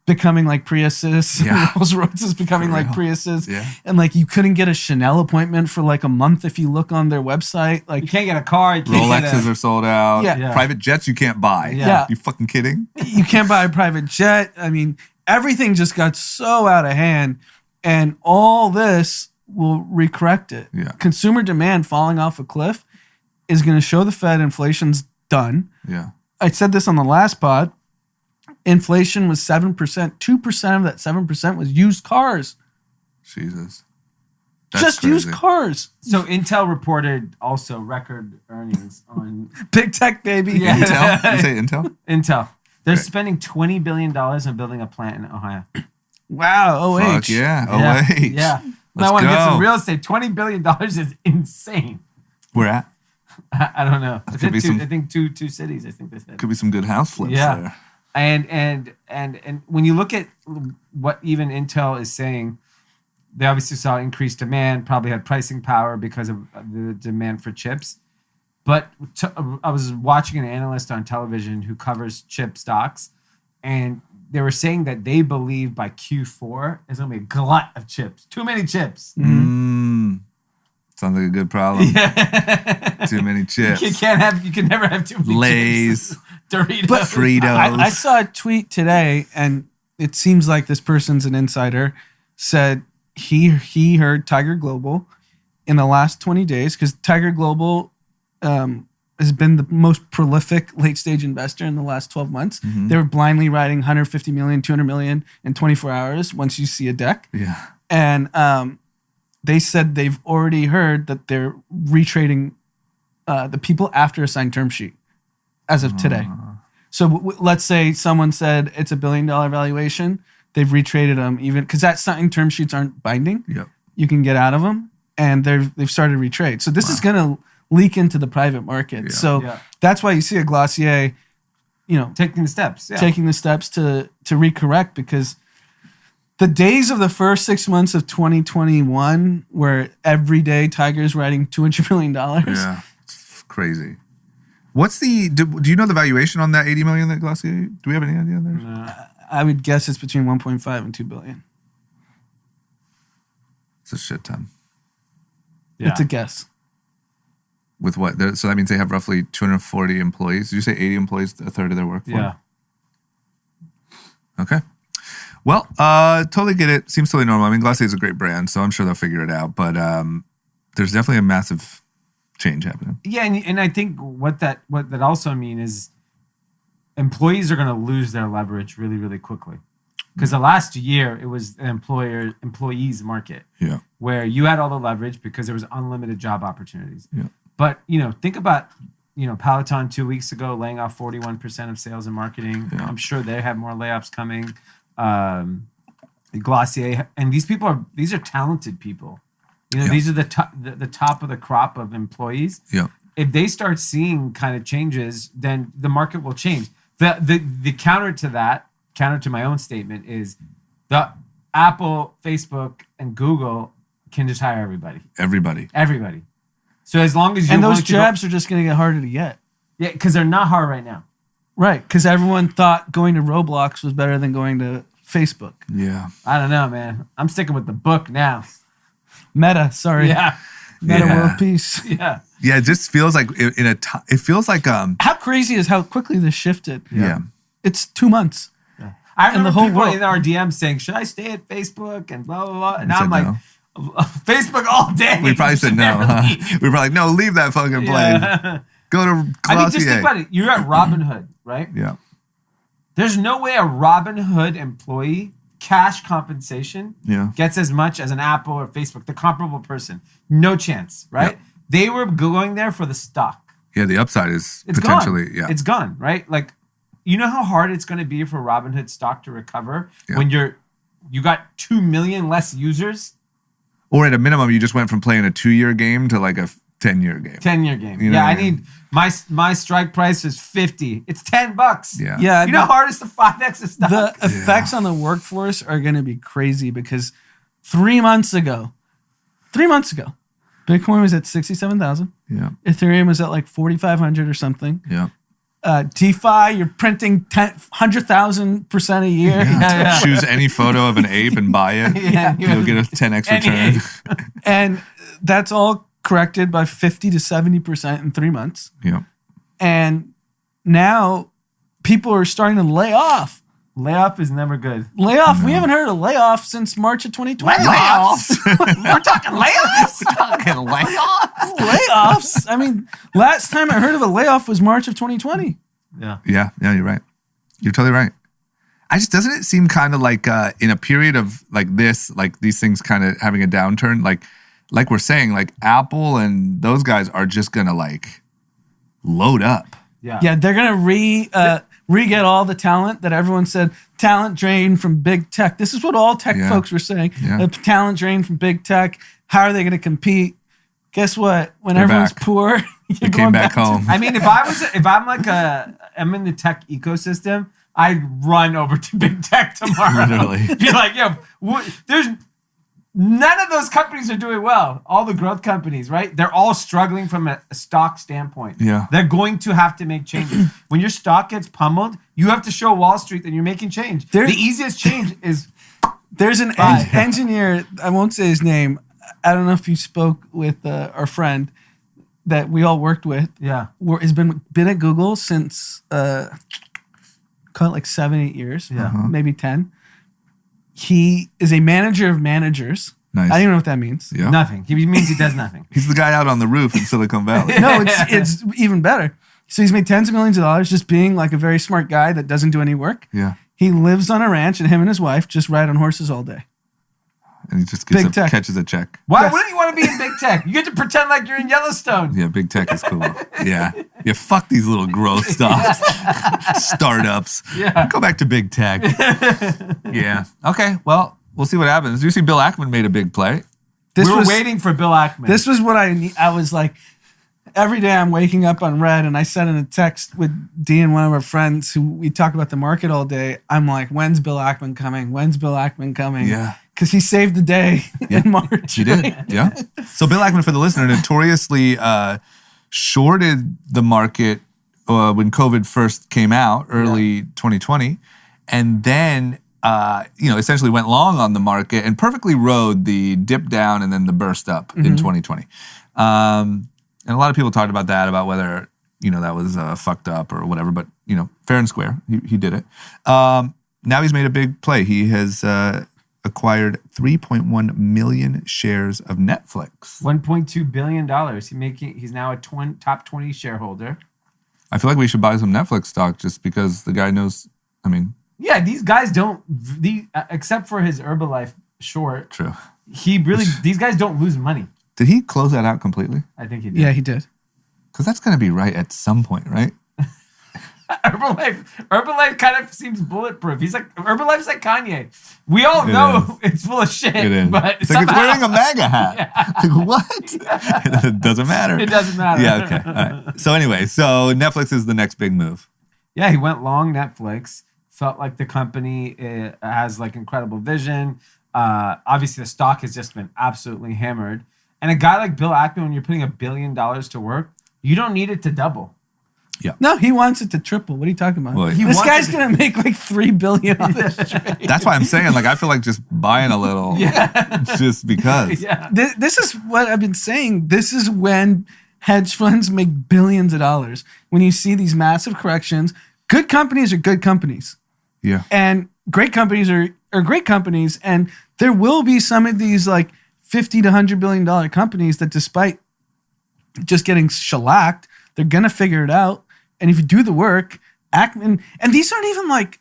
S3: becoming like Priuses.
S1: Yeah.
S3: Rolls Royces becoming
S1: For
S3: like
S1: real.
S3: Priuses.
S1: Yeah.
S3: And like you couldn't get a Chanel appointment for like a month if you look on their website. Like
S2: You can't get a car. You can't
S1: Rolexes are sold out.
S3: Yeah.
S2: Yeah.
S1: Private jets you can't buy.
S3: Yeah.
S1: You fucking kidding?
S3: you can't buy a private jet. I mean, everything just got so out of hand, and all this will recorrect it.
S1: Yeah.
S3: Consumer demand falling off a cliff is going to show the Fed inflation's done.
S1: Yeah.
S3: I said this on the last pod. Inflation was 7%. 2% of that 7% was used cars.
S1: Jesus.
S3: Just
S1: crazy.
S3: used cars.
S2: So Intel reported also record earnings on
S3: Big tech, baby.
S2: Yeah.
S1: Intel? You say Intel?
S2: Intel. They're
S1: Right.
S2: spending $20 billion on building a plant in Ohio.
S3: Wow. OH.
S1: Fuck yeah.
S2: Yeah.
S1: OH.
S2: Yeah.
S1: Let's
S2: I want to get
S1: go.
S2: some real estate. $20 billion is insane.
S1: Where at?
S2: I don't know. I
S1: could be some-
S2: think two cities. I think they said.
S1: Could be some good house flips
S2: Yeah.
S1: there.
S2: And when you look at what even Intel is saying, they obviously saw increased demand, probably had pricing power because of the demand for chips. But I was watching an analyst on television who covers chip stocks, and they were saying that they believe by Q4 there's going to be a glut of chips. Too many chips.
S1: Sounds like a good problem.
S2: Yeah.
S1: Too many chips.
S2: You can never have too many
S1: Lays.
S2: chips. Doritos.
S3: But
S1: Fritos.
S3: I saw a tweet today, and it seems like this person's an insider, said he heard Tiger Global in the last 20 days, because Tiger Global has been the most prolific late-stage investor in the last 12 months.
S1: Mm-hmm.
S3: They were blindly writing 150 million, 200 million in 24 hours once you see a deck.
S1: Yeah.
S3: And they said they've already heard that they're retrading the people after a signed term sheet as of today. So let's say someone said it's $1 billion valuation. They've retraded them even because that signed term sheets aren't binding.
S1: Yep.
S3: You can get out of them, and they've started retrade. So this is going to leak into the private market.
S1: Yeah.
S3: So
S2: Yeah.
S3: that's why you see a Glossier,
S2: Taking the steps. Yeah.
S3: taking the steps to recorrect, because the days of the first 6 months of 2021 where every day Tiger's writing $200 million.
S1: Yeah. It's crazy. What's do you know the valuation on that 80 million that Glossier? Do we have any idea there?
S3: I would guess it's between 1.5 and 2 billion.
S1: It's a shit ton.
S2: Yeah.
S3: It's a guess.
S1: With what? So that means they have roughly 240 employees. Did you say 80 employees, a third of their workforce?
S2: Yeah.
S1: Okay. Well, totally get it. Seems totally normal. I mean, Glossier is a great brand, so I'm sure they'll figure it out. But there's definitely a massive change happening.
S2: Yeah, and I think what that also mean is employees are going to lose their leverage really, really quickly. Because the last year it was an employees market
S1: Yeah.
S2: where you had all the leverage because there was unlimited job opportunities.
S1: Yeah.
S2: But think about Peloton 2 weeks ago laying off 41% of sales and marketing.
S1: Yeah.
S2: I'm sure they have more layoffs coming. Glossier, and these are talented people.
S1: Yeah.
S2: These are the top of the crop of employees.
S1: Yeah.
S2: If they start seeing kind of changes, then the market will change. The counter to my own statement is the Apple, Facebook, and Google can just hire everybody. Everybody. So as long as you
S3: And those jobs are just going to get harder to get.
S2: yeah, because they're not hard right now.
S3: Right. Because everyone thought going to Roblox was better than going to Facebook.
S1: Yeah.
S2: I don't know, man. I'm sticking with the book now.
S3: Meta, sorry.
S2: Yeah,
S3: Meta
S1: Yeah.
S3: world peace.
S2: yeah.
S1: Yeah. It just feels like it feels like
S3: How crazy is how quickly this shifted?
S1: yeah.
S3: It's 2 months.
S2: I remember
S3: the whole
S2: people
S3: world.
S2: in our DMs saying, "Should I stay at Facebook?" and blah blah blah. And
S1: We
S2: I'm
S1: said
S2: like,
S1: no.
S2: Facebook all day.
S1: We probably
S2: You
S1: said
S2: should
S1: no.
S2: never
S1: Huh?
S2: leave.
S1: We were like, no, leave that fucking plane.
S2: Yeah.
S1: Go to
S2: I mean, just think
S1: Glossier.
S2: about it. You're at Robinhood, right?
S1: Yeah.
S2: There's no way a Robinhood employee cash compensation
S1: Yeah.
S2: gets as much as an Apple or Facebook, the comparable person. No chance, right?
S1: Yep.
S2: They were going there for the stock.
S1: Yeah. The upside is
S2: It's
S1: potentially,
S2: gone.
S1: yeah.
S2: It's gone, right? Like, you know how hard it's going to be for Robinhood stock to recover
S1: Yeah.
S2: when you got 2 million less users?
S1: Or at a minimum, you just went from playing a 2-year game to like a 10-year game.
S2: 10-year game.
S1: You know
S2: Yeah,
S1: what
S2: I
S1: I mean?
S2: need my strike price is 50. It's $10.
S1: Yeah.
S3: Yeah.
S2: You know how hard it is to 5x a stock?
S3: The effects on the workforce are going to be crazy, because 3 months ago, Bitcoin was at 67,000.
S1: Yeah.
S3: Ethereum was at like 4,500 or something.
S1: Yeah.
S3: DeFi, you're printing 100,000% a year.
S1: Choose any photo of an ape and buy it. You'll get a 10x return.
S3: And that's all corrected by 50 to 70% in 3 months.
S1: Yeah.
S3: And now people are starting to lay off.
S2: Layoff is never good.
S3: Layoff. We haven't heard of layoff since March of 2020.
S1: Layoffs.
S3: We're talking layoffs. Layoffs. I mean, last time I heard of a layoff was March of 2020.
S2: Yeah.
S1: Yeah, you're right. You're totally right. Doesn't it seem kind of like in a period of like this, like these things kind of having a downturn, like we're saying, like Apple and those guys are just gonna like load up.
S3: Yeah, they're gonna re-get all the talent that everyone said talent drain from big tech. This is what all tech folks were saying.
S1: Yeah.
S3: The talent drain from big tech. How are they going to compete? Guess what? When
S1: They're
S3: everyone's
S1: back.
S3: poor,
S1: They came back home.
S2: I mean, if I'm in the tech ecosystem, I'd run over to big tech tomorrow.
S1: Literally.
S2: Be like, there's none of those companies are doing well. All the growth companies, right? They're all struggling from a stock standpoint.
S1: Yeah.
S2: They're going to have to make changes. When your stock gets pummeled, you have to show Wall Street that you're making change. The easiest change is
S3: there's an engineer, I won't say his name. I don't know if you spoke with our friend that we all worked with.
S2: Yeah.
S3: Has been at Google since call it like 7-8 years.
S2: Yeah.
S3: Maybe 10. He is a manager of managers.
S1: Nice.
S3: I don't even know what that means.
S1: Yeah.
S2: nothing. He means he does nothing.
S1: He's the guy out on the roof in Silicon Valley.
S3: No, it's even better. So he's made tens of millions of dollars just being like a very smart guy that doesn't do any work.
S1: Yeah.
S3: He lives on a ranch and him and his wife just ride on horses all day.
S1: And he just
S3: Big tech.
S1: catches a check.
S2: Why wouldn't you want to be in big tech? You get to pretend like you're in Yellowstone.
S1: Yeah, big tech is cool. Yeah. Yeah, fuck these little growth stuff. Startups.
S2: Yeah.
S1: Go back to big tech. Yeah. Okay, well, we'll see what happens. Do you see Bill Ackman made a big play?
S3: This
S2: We were
S3: was
S2: waiting for Bill Ackman.
S3: This was what I was like. Every day I'm waking up on red and I sent in a text with Dean, one of our friends, who we talk about the market all day. I'm like, when's Bill Ackman coming? When's Bill Ackman coming?
S1: Yeah.
S3: Because he saved the day in March.
S1: He did. Yeah. So Bill Ackman, for the listener, notoriously shorted the market when COVID first came out, early 2020, and then essentially went long on the market and perfectly rode the dip down and then the burst up in 2020. And a lot of people talked about that, about whether that was fucked up or whatever. But fair and square, he did it. Now he's made a big play. He has acquired 3.1 million shares of Netflix.
S2: $1.2 billion. He's now a top 20 shareholder.
S1: I feel like we should buy some Netflix stock just because the guy knows. I mean,
S2: yeah, these guys don't. Except for his Herbalife short,
S1: true.
S2: These guys don't lose money.
S1: Did he close that out completely?
S2: I think he did.
S3: Yeah, he did.
S1: Because that's going to be right at some point, right?
S2: Herbalife kind of seems bulletproof. Herbalife's like Kanye. We all know it's full of shit.
S1: It is.
S2: But
S1: it's like it's wearing a MAGA hat. Like, what? It doesn't matter.
S2: It doesn't matter.
S1: Yeah, okay. All right. So anyway, Netflix is the next big move.
S2: Yeah, he went long Netflix. Felt like the company has like incredible vision. Obviously, the stock has just been absolutely hammered. And a guy like Bill Ackman, when you're putting $1 billion to work, you don't need it to double.
S1: Yeah.
S3: No, he wants it to triple. What are you talking about?
S1: Well,
S3: this guy's going to make like $3 billion on this trade.
S1: That's why I'm saying, like, I feel like just buying a little just because.
S2: Yeah.
S3: This is what I've been saying. This is when hedge funds make billions of dollars. When you see these massive corrections, good companies are good companies.
S1: Yeah.
S3: And great companies are great companies. And there will be some of these like $50 to $100 billion companies that, despite just getting shellacked, they're going to figure it out. And if you do the work, Ackman, and these aren't even like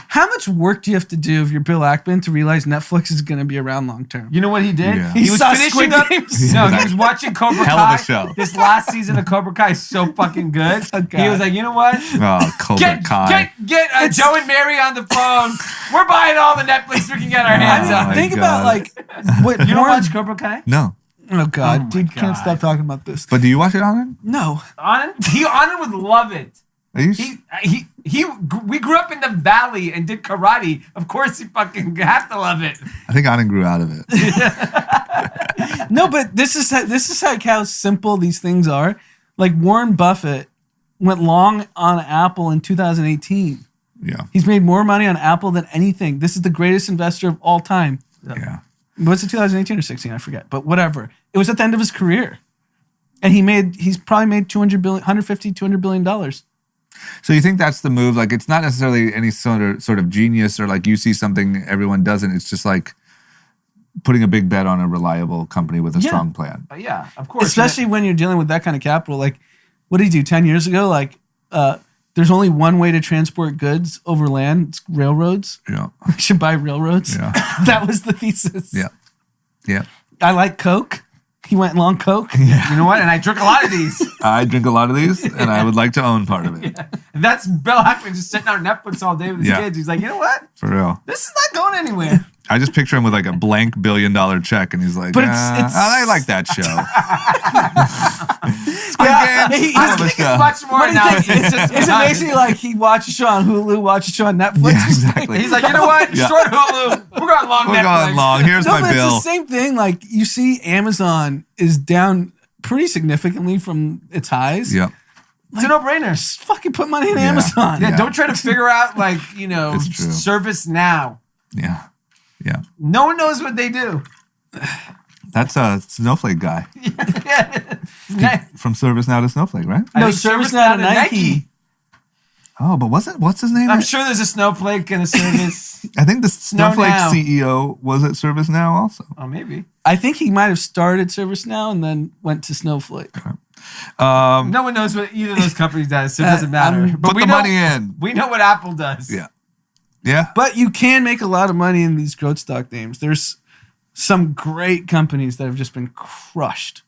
S3: how much work do you have to do if you're Bill Ackman to realize Netflix is going to be around long term?
S2: You know what he did?
S1: Yeah.
S2: He was
S3: saw
S2: finishing
S3: Squid
S2: up.
S3: Games.
S2: No, he was watching Cobra
S1: Hell
S2: Kai.
S1: of a show.
S2: This last season of Cobra Kai is so fucking good.
S3: Oh, God.
S2: He was like, you know what?
S1: Oh, Cobra Kai.
S2: Get Joe and Mary on the phone. We're buying all the Netflix we can get our hands
S1: Oh,
S2: on.
S1: my
S3: Think
S1: God.
S3: about like what
S2: You don't
S3: Warren-
S2: watch Cobra Kai?
S1: No.
S3: Oh God,
S2: Oh, my
S3: dude, can't
S2: God.
S3: stop talking about this.
S1: But do you watch it on it?
S3: No,
S2: Anand would love it.
S1: Are you
S2: We grew up in the valley and did karate. Of course, he fucking has to love it.
S1: I think Anand grew out of it.
S3: no, but this is like how simple these things are. Like Warren Buffett went long on Apple in 2018.
S1: Yeah.
S3: He's made more money on Apple than anything. This is the greatest investor of all time.
S1: Yeah.
S3: Was it 2018 or 16? I forget. But whatever. It was at the end of his career. And he's probably made $200 billion.
S1: So you think that's the move? Like, it's not necessarily any sort of genius, or like you see something everyone doesn't. It's just like putting a big bet on a reliable company with a strong plan.
S2: Yeah, of course.
S3: Especially when you're dealing with that kind of capital. Like, what did he do 10 years ago? Like, there's only one way to transport goods over land. It's railroads.
S1: Yeah.
S3: We should buy railroads.
S1: Yeah.
S3: That was the thesis.
S1: Yeah. Yeah.
S3: I like Coke. He went long Coke.
S1: Yeah.
S2: You know what? And I drink a lot of these.
S1: I drink a lot of these, and I would like to own part of it.
S2: Yeah. And that's Bill Ackman just sitting on Netflix all day with his kids. He's like, you know what?
S1: For real.
S2: This is not going anywhere.
S1: I just picture him with like a blank $1 billion check, and he's like,
S3: But
S1: I like that show.
S3: Yeah,
S2: I think it's much more now.
S3: Is it basically like he watched a show on Hulu, watched a show on Netflix?
S1: Yeah, exactly.
S2: He's like, you know what?
S1: Yeah.
S2: Short Hulu. We're going long
S1: We're
S2: Netflix.
S1: going long. Here's
S3: No,
S1: my
S3: but
S1: bill.
S3: it's the same thing. Like, you see Amazon is down pretty significantly from its highs.
S1: Yep.
S2: It's a no-brainer.
S3: Just fucking put money in
S1: Yeah.
S3: Amazon.
S2: Yeah,
S1: Yeah.
S2: don't try to figure out, like,
S1: It's true.
S2: service now.
S1: Yeah. Yeah.
S2: No one knows what they do.
S1: That's a Snowflake guy
S2: Yeah.
S1: from ServiceNow to Snowflake, right?
S3: No,
S2: I think
S3: ServiceNow to Nike.
S1: Oh, but what's his name?
S2: I'm sure there's a snowflake in a service.
S1: I think the Snowflake
S2: now.
S1: CEO was at ServiceNow also.
S2: Oh, maybe.
S3: I think he might have started ServiceNow and then went to Snowflake.
S2: No one knows what either of those companies does, so it doesn't matter.
S1: Put the money in.
S2: We know what Apple does.
S1: Yeah. Yeah.
S3: But you can make a lot of money in these growth stock names. There's some great companies that have just been crushed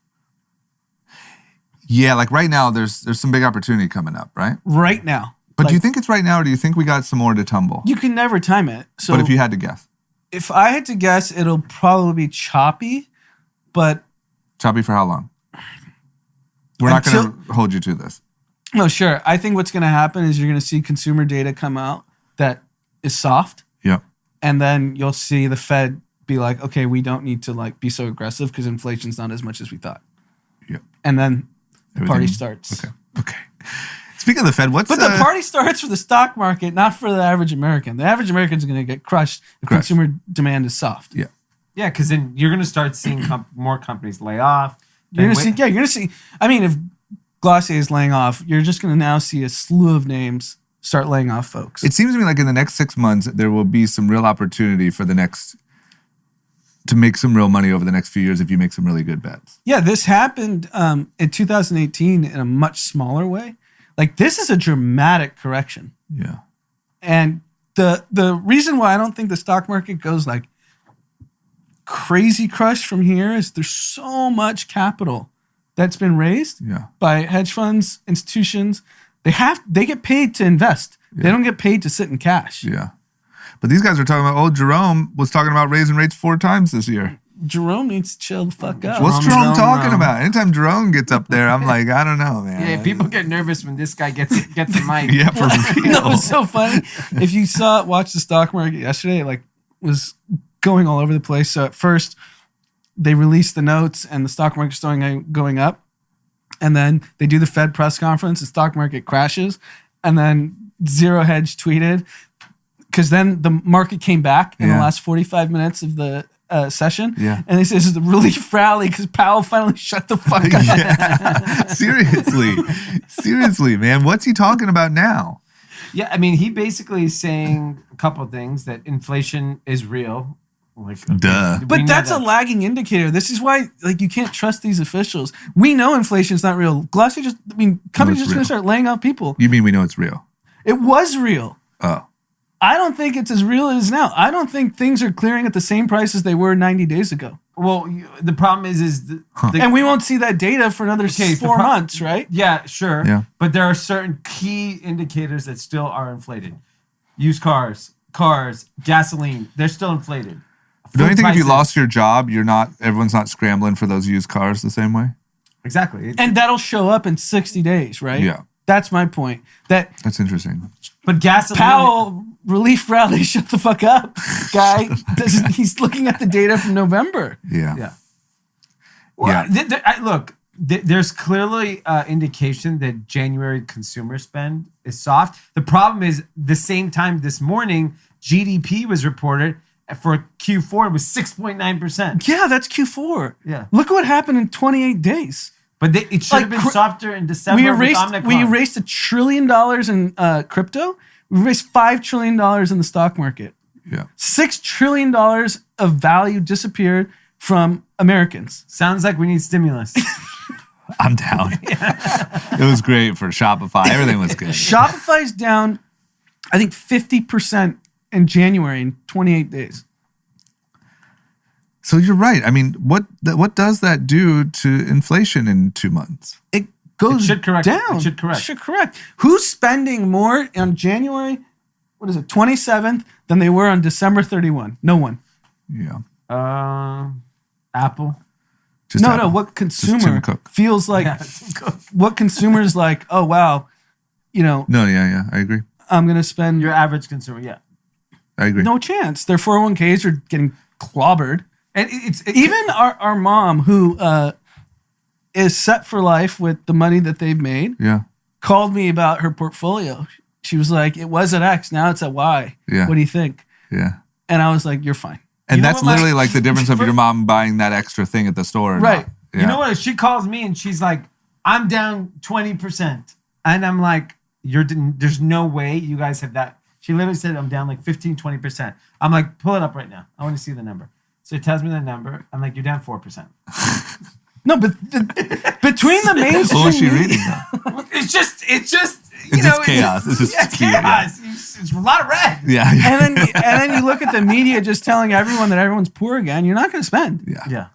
S1: Yeah, like right now there's some big opportunity coming up, right?
S3: right now.
S1: But do you think it's right now, or do you think we got some more to tumble?
S3: You can never time it. So
S1: But if you had to guess.
S3: if I had to guess, it'll probably be choppy, but
S1: Choppy for how long? We're not going to hold you to this.
S3: no, sure. I think what's going to happen is you're going to see consumer data come out that is soft,
S1: Yep.
S3: and then you'll see the Fed be like, okay, we don't need to like be so aggressive because inflation's not as much as we thought.
S1: Yep.
S3: And then the party
S1: Everything-
S3: starts.
S1: Okay. Speaking of the Fed, what's
S3: But the party starts for the stock market, not for the average American. The average American's going to get crushed if
S1: Crushed.
S3: consumer demand is soft.
S1: Yeah.
S2: Yeah, because then you're going to start seeing more companies lay off.
S3: You're going to see. I mean, if Glossier is laying off, you're just going to now see a slew of names start laying off folks.
S1: It seems to me like in the next 6 months, there will be some real opportunity for to make some real money over the next few years if you make some really good bets.
S3: Yeah, this happened in 2018 in a much smaller way. Like, this is a dramatic correction.
S1: Yeah.
S3: And the reason why I don't think the stock market goes like crazy crush from here is there's so much capital that's been raised
S1: Yeah.
S3: by hedge funds, institutions. They get paid to invest. They don't get paid to sit in cash.
S1: Yeah. But these guys are talking about, Jerome was talking about raising rates 4 times this year.
S3: Jerome needs to chill the fuck out.
S1: What's Jerome talking
S2: Jerome.
S1: about? Anytime Jerome gets up there, I'm like, I don't know, man.
S2: Yeah, people get nervous when this guy gets the mic.
S1: Yeah, for real.
S3: No, it's so funny. If you watch the stock market yesterday, like, was going all over the place. So at first, they released the notes and the stock market's going up. And then they do the Fed press conference, the stock market crashes. And then Zero Hedge tweeted, because then the market came back in the last 45 minutes of the session.
S1: Yeah.
S3: And they say this is the relief rally because Powell finally shut the fuck up.
S1: Yeah. Seriously, man. What's he talking about now?
S2: Yeah, I mean, he basically is saying a couple of things, that inflation is real. Like,
S1: Duh.
S2: we
S3: But
S2: know
S3: that's
S2: that.
S3: a lagging indicator. This is why, like, you can't trust these officials. We know inflation's not real. Glossier companies
S1: it's
S3: just going
S1: real.
S3: to start laying off people.
S1: You mean we know it's real?
S3: It was real.
S1: Oh.
S3: I don't think it's as real as now. I don't think things are clearing at the same price as they were 90 days ago.
S2: Well, the problem is
S3: And we won't see that data for another
S2: Okay,
S3: 4 months, right?
S2: yeah, sure.
S1: Yeah.
S2: But there are certain key indicators that still are inflated. Used cars, gasoline, they're still inflated.
S1: Don't you
S2: Food
S1: think if you
S2: prices-
S1: lost your job, everyone's not scrambling for those used cars the same way?
S2: Exactly.
S3: And that'll show up in 60 days, right?
S1: Yeah.
S3: That's my point. That
S1: That's interesting.
S2: But gasoline...
S3: Powell relief rally, shut the fuck up, guy. He's looking at the data from November.
S1: Yeah.
S2: Yeah. Well,
S1: Yeah.
S2: look, there's clearly indication that January consumer spend is soft. The problem is the same time this morning, GDP was reported for Q4 was 6.9%.
S3: Yeah, that's Q4.
S2: Yeah.
S3: Look at what happened in 28 days.
S2: But it should have been softer in December.
S3: We
S2: with
S3: erased
S2: Omicron.
S3: $1 trillion in crypto. We erased $5 trillion in the stock market.
S1: Yeah.
S3: $6 trillion of value disappeared from Americans.
S2: Sounds like we need stimulus.
S1: I'm down. It was great for Shopify. Everything was good.
S3: Shopify's down, I think, 50% in January in 28 days.
S1: So you're right. I mean, what does that do to inflation in 2 months?
S3: It goes
S2: It should correct.
S3: down.
S2: It should correct.
S3: It should correct. Who's spending more on January, 27th than they were on December 31? No one.
S1: Yeah.
S2: Apple.
S1: Just
S3: No,
S1: Apple.
S3: what
S1: Just Tim
S3: consumer
S1: Cook.
S3: feels like, what consumer's like, oh, wow,
S1: No, yeah. I agree.
S3: I'm going to spend
S2: Your average consumer, yeah.
S1: I agree.
S3: no chance. Their 401ks are getting clobbered.
S2: And
S3: Even our mom, who is set for life with the money that they've made,
S1: Yeah.
S3: called me about her portfolio. She was like, it was at X, now it's at Y.
S1: Yeah.
S3: What do you think?
S1: Yeah.
S3: And I was like, you're fine.
S1: And
S2: You know
S1: that's
S2: what,
S1: literally like the difference of your mom buying that extra thing at the store. or
S3: Right.
S1: not. Yeah.
S2: You know what? She calls me and she's like, I'm down 20%. And I'm like, there's no way you guys have that. She literally said, I'm down like 15, 20%. I'm like, pull it up right now. I want to see the number. So it tells me the number. I'm like, you're down 4%.
S3: No, but between the mainstream
S1: What was she
S3: media-
S1: reading though?
S2: It's just,
S1: It's just chaos. It's just
S2: chaos. It's a lot of red.
S1: Yeah.
S3: and then you look at the media just telling everyone that everyone's poor again, you're not going to spend.
S1: Yeah.
S2: Yeah.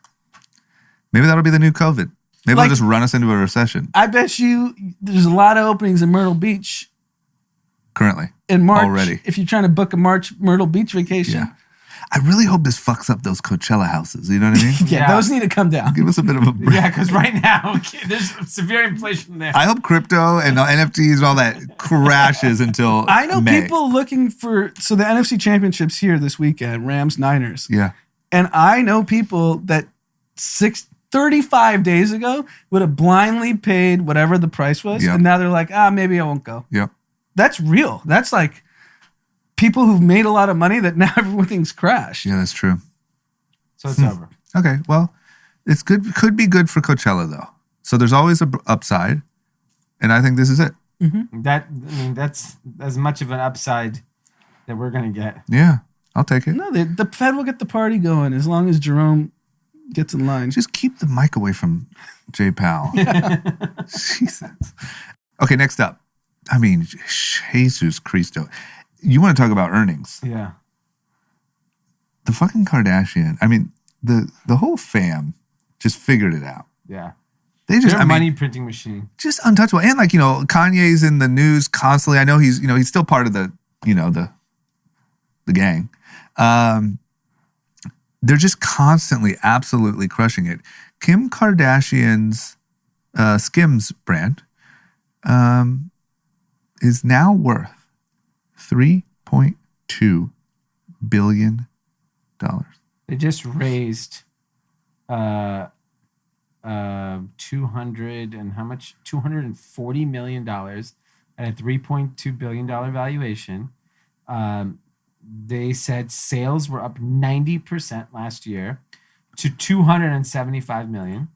S1: Maybe that'll be the new COVID. Maybe
S3: Like-
S1: they'll just run us into a recession
S3: I bet you there's a lot of openings in Myrtle Beach
S1: currently.
S3: in March.
S1: Already.
S3: If you're trying to book a March Myrtle Beach vacation.
S1: Yeah. I really hope this fucks up those Coachella houses. You know what I mean?
S3: Yeah,
S2: Yeah.
S3: those need to come down.
S1: Give us a bit of a break.
S2: Yeah, because right now, there's severe inflation there.
S1: I hope crypto and NFTs and all that crashes until
S3: I know
S1: May.
S3: people looking for, so the NFC Championship's here this weekend, Rams, Niners.
S1: Yeah.
S3: And I know people that 35 days ago would have blindly paid whatever the price was.
S1: Yep.
S3: And now they're like, maybe I won't go.
S1: Yep.
S3: That's real. That's like people who've made a lot of money that now everything's crashed.
S1: Yeah, that's true.
S2: So it's over.
S1: Okay. Well, it's good. Could be good for Coachella though. So there's always a upside. And I think this is it.
S2: That's as much of an upside that we're going to get.
S1: Yeah. I'll take it.
S3: No, the Fed will get the party going as long as Jerome gets in line.
S1: Just keep the mic away from Jay Powell. Jesus. Okay, next up. I mean, Jesus Cristo. You want to talk about earnings.
S2: Yeah.
S1: The fucking Kardashian. I mean, the whole fam just figured it out.
S2: Yeah.
S1: They just,
S2: They're a money printing machine.
S1: just untouchable. And like, Kanye's in the news constantly. I know he's still part of the gang. They're just constantly absolutely crushing it. Kim Kardashian's Skims brand is now worth $3.2 billion.
S2: They just raised 240 million dollars at a $3.2 billion valuation. They said sales were up 90% last year to 275 million,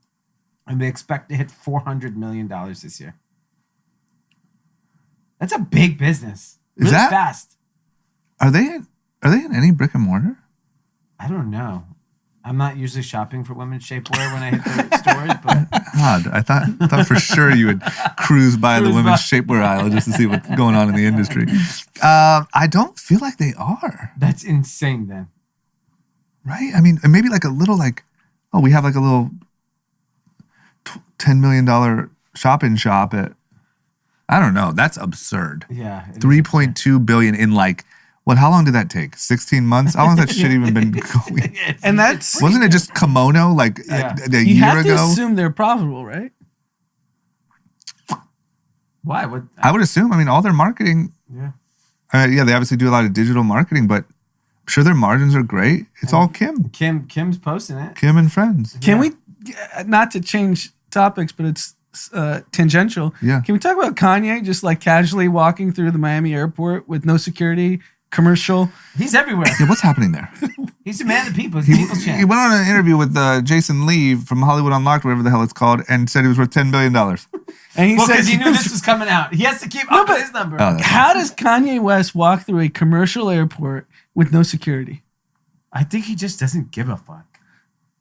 S2: and they expect to hit $400 million this year. That's a big business.
S1: Is
S2: Really
S1: that-
S2: fast?
S1: Are they in any brick and mortar?
S2: I don't know. I'm not usually shopping for women's shapewear when I hit the stores, but
S1: God, I thought for sure you would cruise by the
S2: Cruise
S1: women's
S2: by.
S1: shapewear aisle just to see what's going on in the industry. I don't feel like they are,
S2: that's insane then.
S1: right? I mean, maybe like a little we have like a little $10 million shop at, I don't know. That's absurd.
S2: Yeah. it is
S1: 3.2 billion in how long did that take? 16 months? How long has that shit even been going?
S2: insane.
S3: And that's,
S1: Wasn't it just kimono
S2: Yeah.
S1: a
S3: you
S1: year
S3: have to
S1: ago?
S3: assume they're profitable, right?
S2: Why? What?
S1: I would assume. I mean, all their marketing,
S2: Yeah.
S1: they obviously do a lot of digital marketing, but I'm sure their margins are Great. It's all Kim
S2: Kim's posting it.
S1: and friends.
S3: Can we, not to topics, but it's tangential.
S1: Yeah.
S3: Can we talk about Kanye just like casually walking through the Miami airport with no security, commercial?
S2: He's everywhere.
S1: Yeah, what's happening there?
S2: He's a man of the people. He's a people's
S1: He
S2: champ.
S1: went on an interview with Jason Lee from Hollywood Unlocked, whatever the hell it's called, and said he was worth $10 billion.
S3: And he
S2: Well,
S3: said
S2: because he knew this was coming out. He has to keep up with his number.
S1: Oh, that's
S3: how does Kanye West walk through a commercial airport with no security?
S2: I think he just doesn't give a fuck.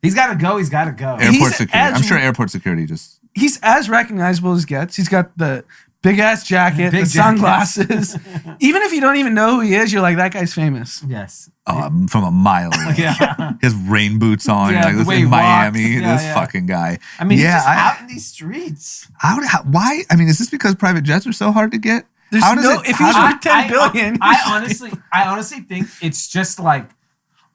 S2: He's got to go. He's got to go.
S3: He's
S1: airport security. I'm
S3: as-
S1: sure airport security just.
S3: He's as recognizable as gets. He's got the big ass jacket,
S2: Big
S3: the sunglasses. Even if you don't even know who he is, you're like, that guy's famous.
S2: Yes.
S1: From a mile away.
S2: Yeah.
S1: He has rain boots on.
S2: Yeah,
S1: You're like,
S2: the
S1: this
S2: way
S1: is
S2: he
S1: Miami.
S2: walks. Yeah,
S1: this
S2: yeah.
S1: fucking guy.
S2: I mean, he's
S1: yeah,
S2: just out in these streets.
S1: why? I mean, is this because private jets are so hard to get?
S3: There's
S1: How does
S3: no,
S1: it?
S3: if
S1: how
S3: he's
S1: do-
S3: worth 10 billion.
S2: I honestly think it's just like,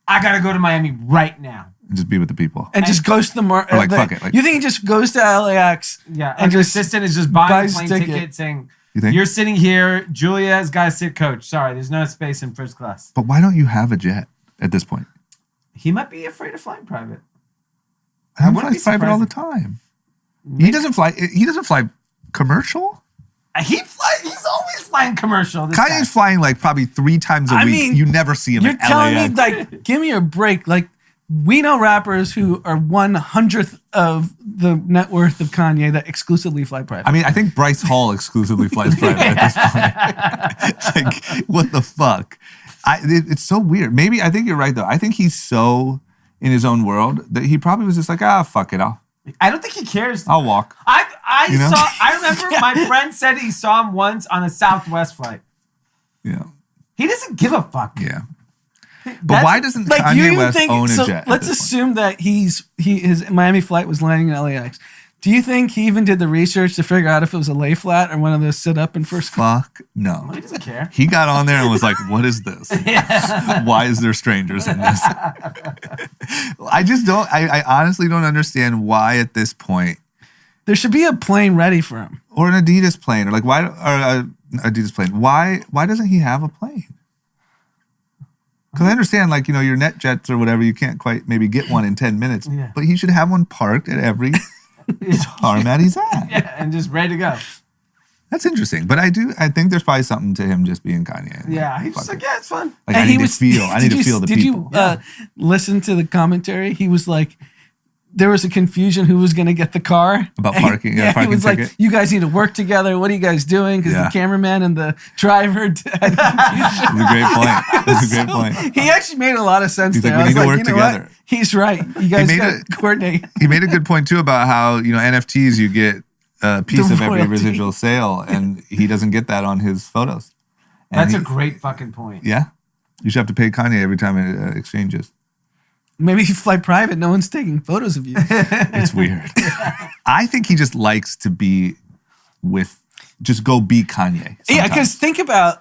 S2: I got to go to Miami right now.
S1: just be with the people.
S3: and just goes to the market.
S1: Or like, fuck it, like-
S3: you think he just goes to LAX?
S2: Yeah.
S3: And
S2: And your
S3: just
S2: assistant is just buying
S3: buys
S2: a plane
S3: ticket.
S2: ticket saying,
S1: You think?
S2: you're sitting here. Julia's got to sit coach. Sorry, there's no space in first class.
S1: But why don't you have a jet at this point?
S2: He might be afraid of flying private.
S1: He
S2: wouldn't be
S1: flies private all the
S2: surprised.
S1: time. He doesn't fly. He doesn't fly commercial.
S2: He's always flying commercial. This guy.
S1: Kanye's flying like probably 3 times a
S3: I
S1: week.
S3: mean,
S1: You never see him
S3: You're
S1: at
S3: telling
S1: LAX.
S3: me, like, give me a break. Like, we know rappers who are 1/100th of the net worth of Kanye that exclusively fly private.
S1: I mean, I think Bryce Hall exclusively flies private at this point. Like, what the fuck? It's so weird. Maybe I think you're right though. I think he's so in his own world that he probably was just like, fuck it,
S2: I don't think he cares.
S1: I'll walk.
S2: I
S1: You know?
S2: I remember my friend said he saw him once on a Southwest flight.
S1: Yeah,
S2: He doesn't give a fuck.
S1: yeah. But
S2: That's-
S1: why doesn't
S3: like,
S1: Kanye West own a
S3: so
S1: jet?
S3: let's
S1: at this point?
S3: assume that his Miami flight was landing in LAX. Do you think he even did the research to figure out if it was a lay flat or one of those sit up and first class?
S1: Fuck no.
S2: He doesn't care.
S1: He got on there and was like, "What is this? Why is there strangers in this?" I just don't. I honestly don't understand why at this point,
S3: There should be a plane ready for him.
S1: or an Adidas plane, or like why, or a Adidas plane. Why doesn't he have a plane? Because I understand, like, your net jets or whatever, you can't quite maybe get one in 10 minutes,
S2: Yeah.
S1: but he should have one parked at every tarmac he's at.
S2: Yeah, and just ready to go.
S1: That's interesting, but I think there's probably something to him just being Kanye.
S2: Yeah, he's
S1: Fuck
S2: just like,
S1: it.
S2: yeah, it's fun.
S1: Like,
S3: And
S1: I
S3: he
S1: need
S3: was-
S1: to feel. I need to feel the
S3: did
S1: people.
S3: you listen to the commentary? He was like, there was a confusion who was going to get the car.
S1: About
S3: And
S1: parking,
S3: he
S1: parking
S3: was
S1: ticket.
S3: like, you guys need to work together. What are you guys doing? Because
S1: Yeah.
S3: the cameraman and the driver had confusion.
S1: That's a great point. That's a great point.
S3: He actually made a lot of sense
S1: He's
S3: there.
S1: like, we
S3: I was
S1: need to
S3: like,
S1: work
S3: you know
S1: together.
S3: what? He's right. You guys
S1: made
S3: got to coordinate.
S1: He made a good point too about how NFTs you get a piece
S3: The
S1: of every
S3: royalty.
S1: residual sale, and he doesn't get that on his photos. And
S2: That's a
S1: he-
S2: great fucking point.
S1: yeah. You should have to pay Kanye every time it exchanges.
S3: Maybe if you fly private, no one's taking photos of you.
S1: It's weird. I think he just likes to be just go be Kanye.
S3: Yeah,
S1: sometimes.
S3: because think about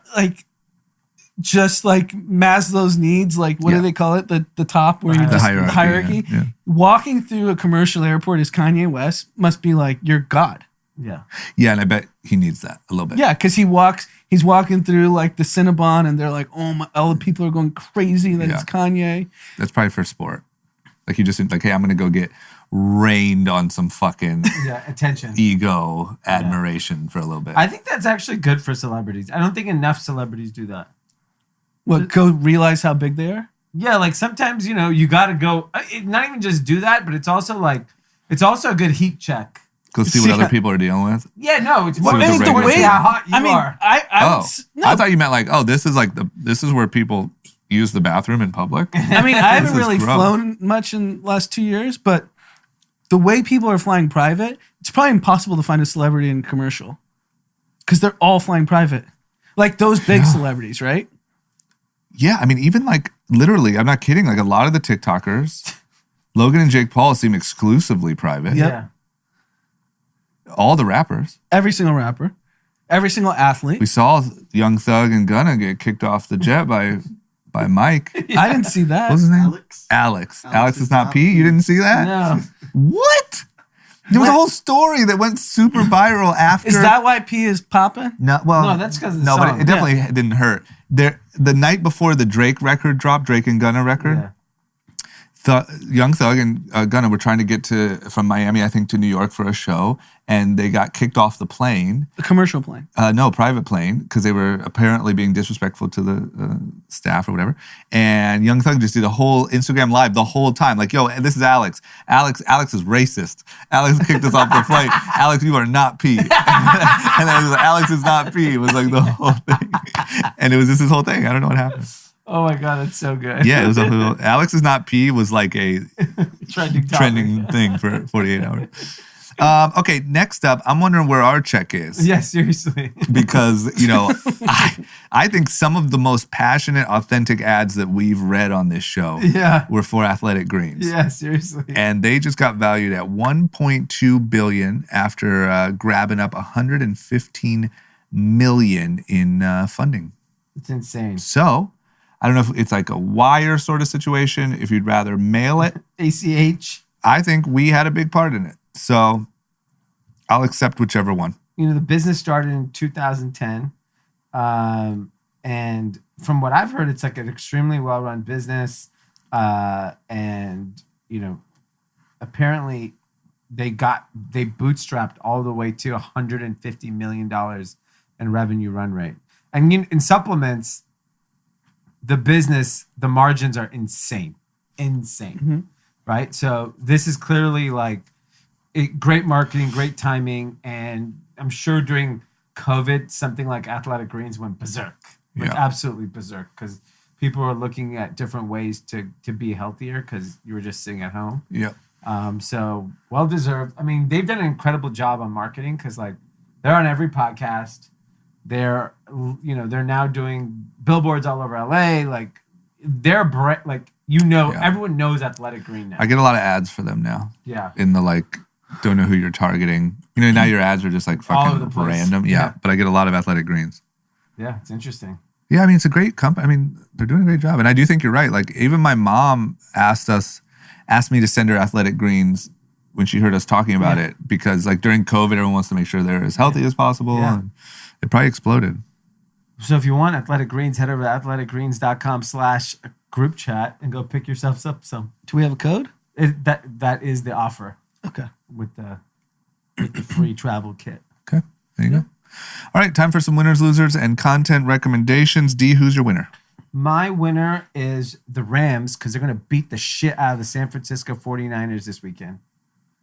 S3: just like Maslow's needs, like what
S1: Yeah.
S3: do they call it? The top where you
S2: The
S3: just
S1: hierarchy, yeah.
S3: Walking through a commercial airport as Kanye West must be like you're God.
S2: Yeah.
S1: Yeah, and I bet he needs that a little bit.
S3: Yeah, because he's walking through like the Cinnabon and they're like, oh my, all the people are going crazy that it's Kanye.
S1: That's probably for sport. Like you just like, hey, I'm gonna go get rained on some fucking
S2: Yeah. Attention.
S1: ego admiration for a little bit.
S2: I think that's actually good for celebrities. I don't think enough celebrities do that.
S3: What, go realize how big they are?
S2: Yeah, like sometimes, you got to go, not even just do that, but it's also a good heat check.
S1: Go see what other people are dealing with.
S2: Yeah, no, it's
S1: Well,
S2: more
S1: I mean, the
S2: to
S1: way-
S2: see how hot you are.
S1: I thought you meant like, this is where people use the bathroom in public.
S3: I mean, I haven't
S1: This is
S3: really
S1: gross.
S3: flown much in the last 2 years, but the way people are flying private, it's probably impossible to find a celebrity in a commercial because they're all flying private. Like those big celebrities, right?
S1: Yeah, I mean, even like literally, I'm not kidding. Like a lot of the TikTokers, Logan and Jake Paul seem exclusively private.
S3: Yep.
S2: Yeah.
S1: All the rappers.
S3: Every single rapper, every single athlete.
S1: We saw Young Thug and Gunna get kicked off the jet by Mike.
S3: I didn't see that.
S1: What's his name? Alex. Alex is not P. You didn't see that?
S2: No.
S1: What? There was a whole story that went super viral after.
S3: Is that why P is popping?
S1: No, well,
S2: No, that's 'cause of the
S1: no, but
S2: song.
S1: it definitely didn't hurt. The night before the Drake record dropped, Drake and Gunna record,
S2: Yeah.
S1: Young Thug and Gunna were trying to get from Miami, I think, to New York for a show, and they got kicked off the plane.
S3: The commercial plane.
S1: No, private plane, because they were apparently being disrespectful to the staff or whatever. And Young Thug just did a whole Instagram live the whole time, like, "Yo, this is Alex. Alex is racist. Alex kicked us off the flight. Alex, you are not P." And then it was like, "Alex is not P." It was like the whole thing, and it was just this whole thing. I don't know what happened.
S2: Oh my God, that's so good.
S1: Yeah, it was Alex is not P was like a
S2: trending
S1: thing for 48 hours. Okay, next up, I'm wondering where our check is.
S2: Yeah, seriously.
S1: Because, I think some of the most passionate, authentic ads that we've read on this show were for Athletic Greens.
S2: Yeah, seriously.
S1: And they just got valued at $1.2 billion after grabbing up $115 million in funding.
S2: It's insane.
S1: So, I don't know if it's like a wire sort of situation, if you'd rather mail it.
S2: ACH.
S1: I think we had a big part in it. So I'll accept whichever one.
S2: The business started in 2010. And from what I've heard, it's like an extremely well-run business. And apparently they bootstrapped all the way to $150 million in revenue run rate. And in supplements, the margins are insane, right? So this is clearly like great marketing, great timing, and I'm sure during COVID, something like Athletic Greens went berserk, absolutely berserk, because people were looking at different ways to be healthier because you were just sitting at home.
S1: Yeah.
S2: So well deserved. I mean, they've done an incredible job on marketing because like they're on every podcast. They're now doing billboards all over LA. Like everyone knows Athletic Green now.
S1: I get a lot of ads for them now.
S2: Yeah.
S1: In the don't know who you're targeting. Now your ads are just like fucking random. Yeah. But I get a lot of Athletic Greens.
S2: Yeah, it's interesting.
S1: Yeah, I mean, it's a great company. I mean, they're doing a great job. And I do think you're right. Like, even my mom asked me to send her Athletic Greens when she heard us talking about it, because like during COVID, everyone wants to make sure they're as healthy as possible. Yeah. And it probably exploded.
S2: So if you want Athletic Greens, head over to athleticgreens.com/group chat and go pick yourselves up some.
S3: Do we have a code?
S2: That is the offer.
S3: Okay.
S2: With the free travel kit.
S1: Okay. There you go. All right. Time for some winners, losers, and content recommendations. D, who's your winner?
S2: My winner is the Rams because they're going to beat the shit out of the San Francisco 49ers this weekend.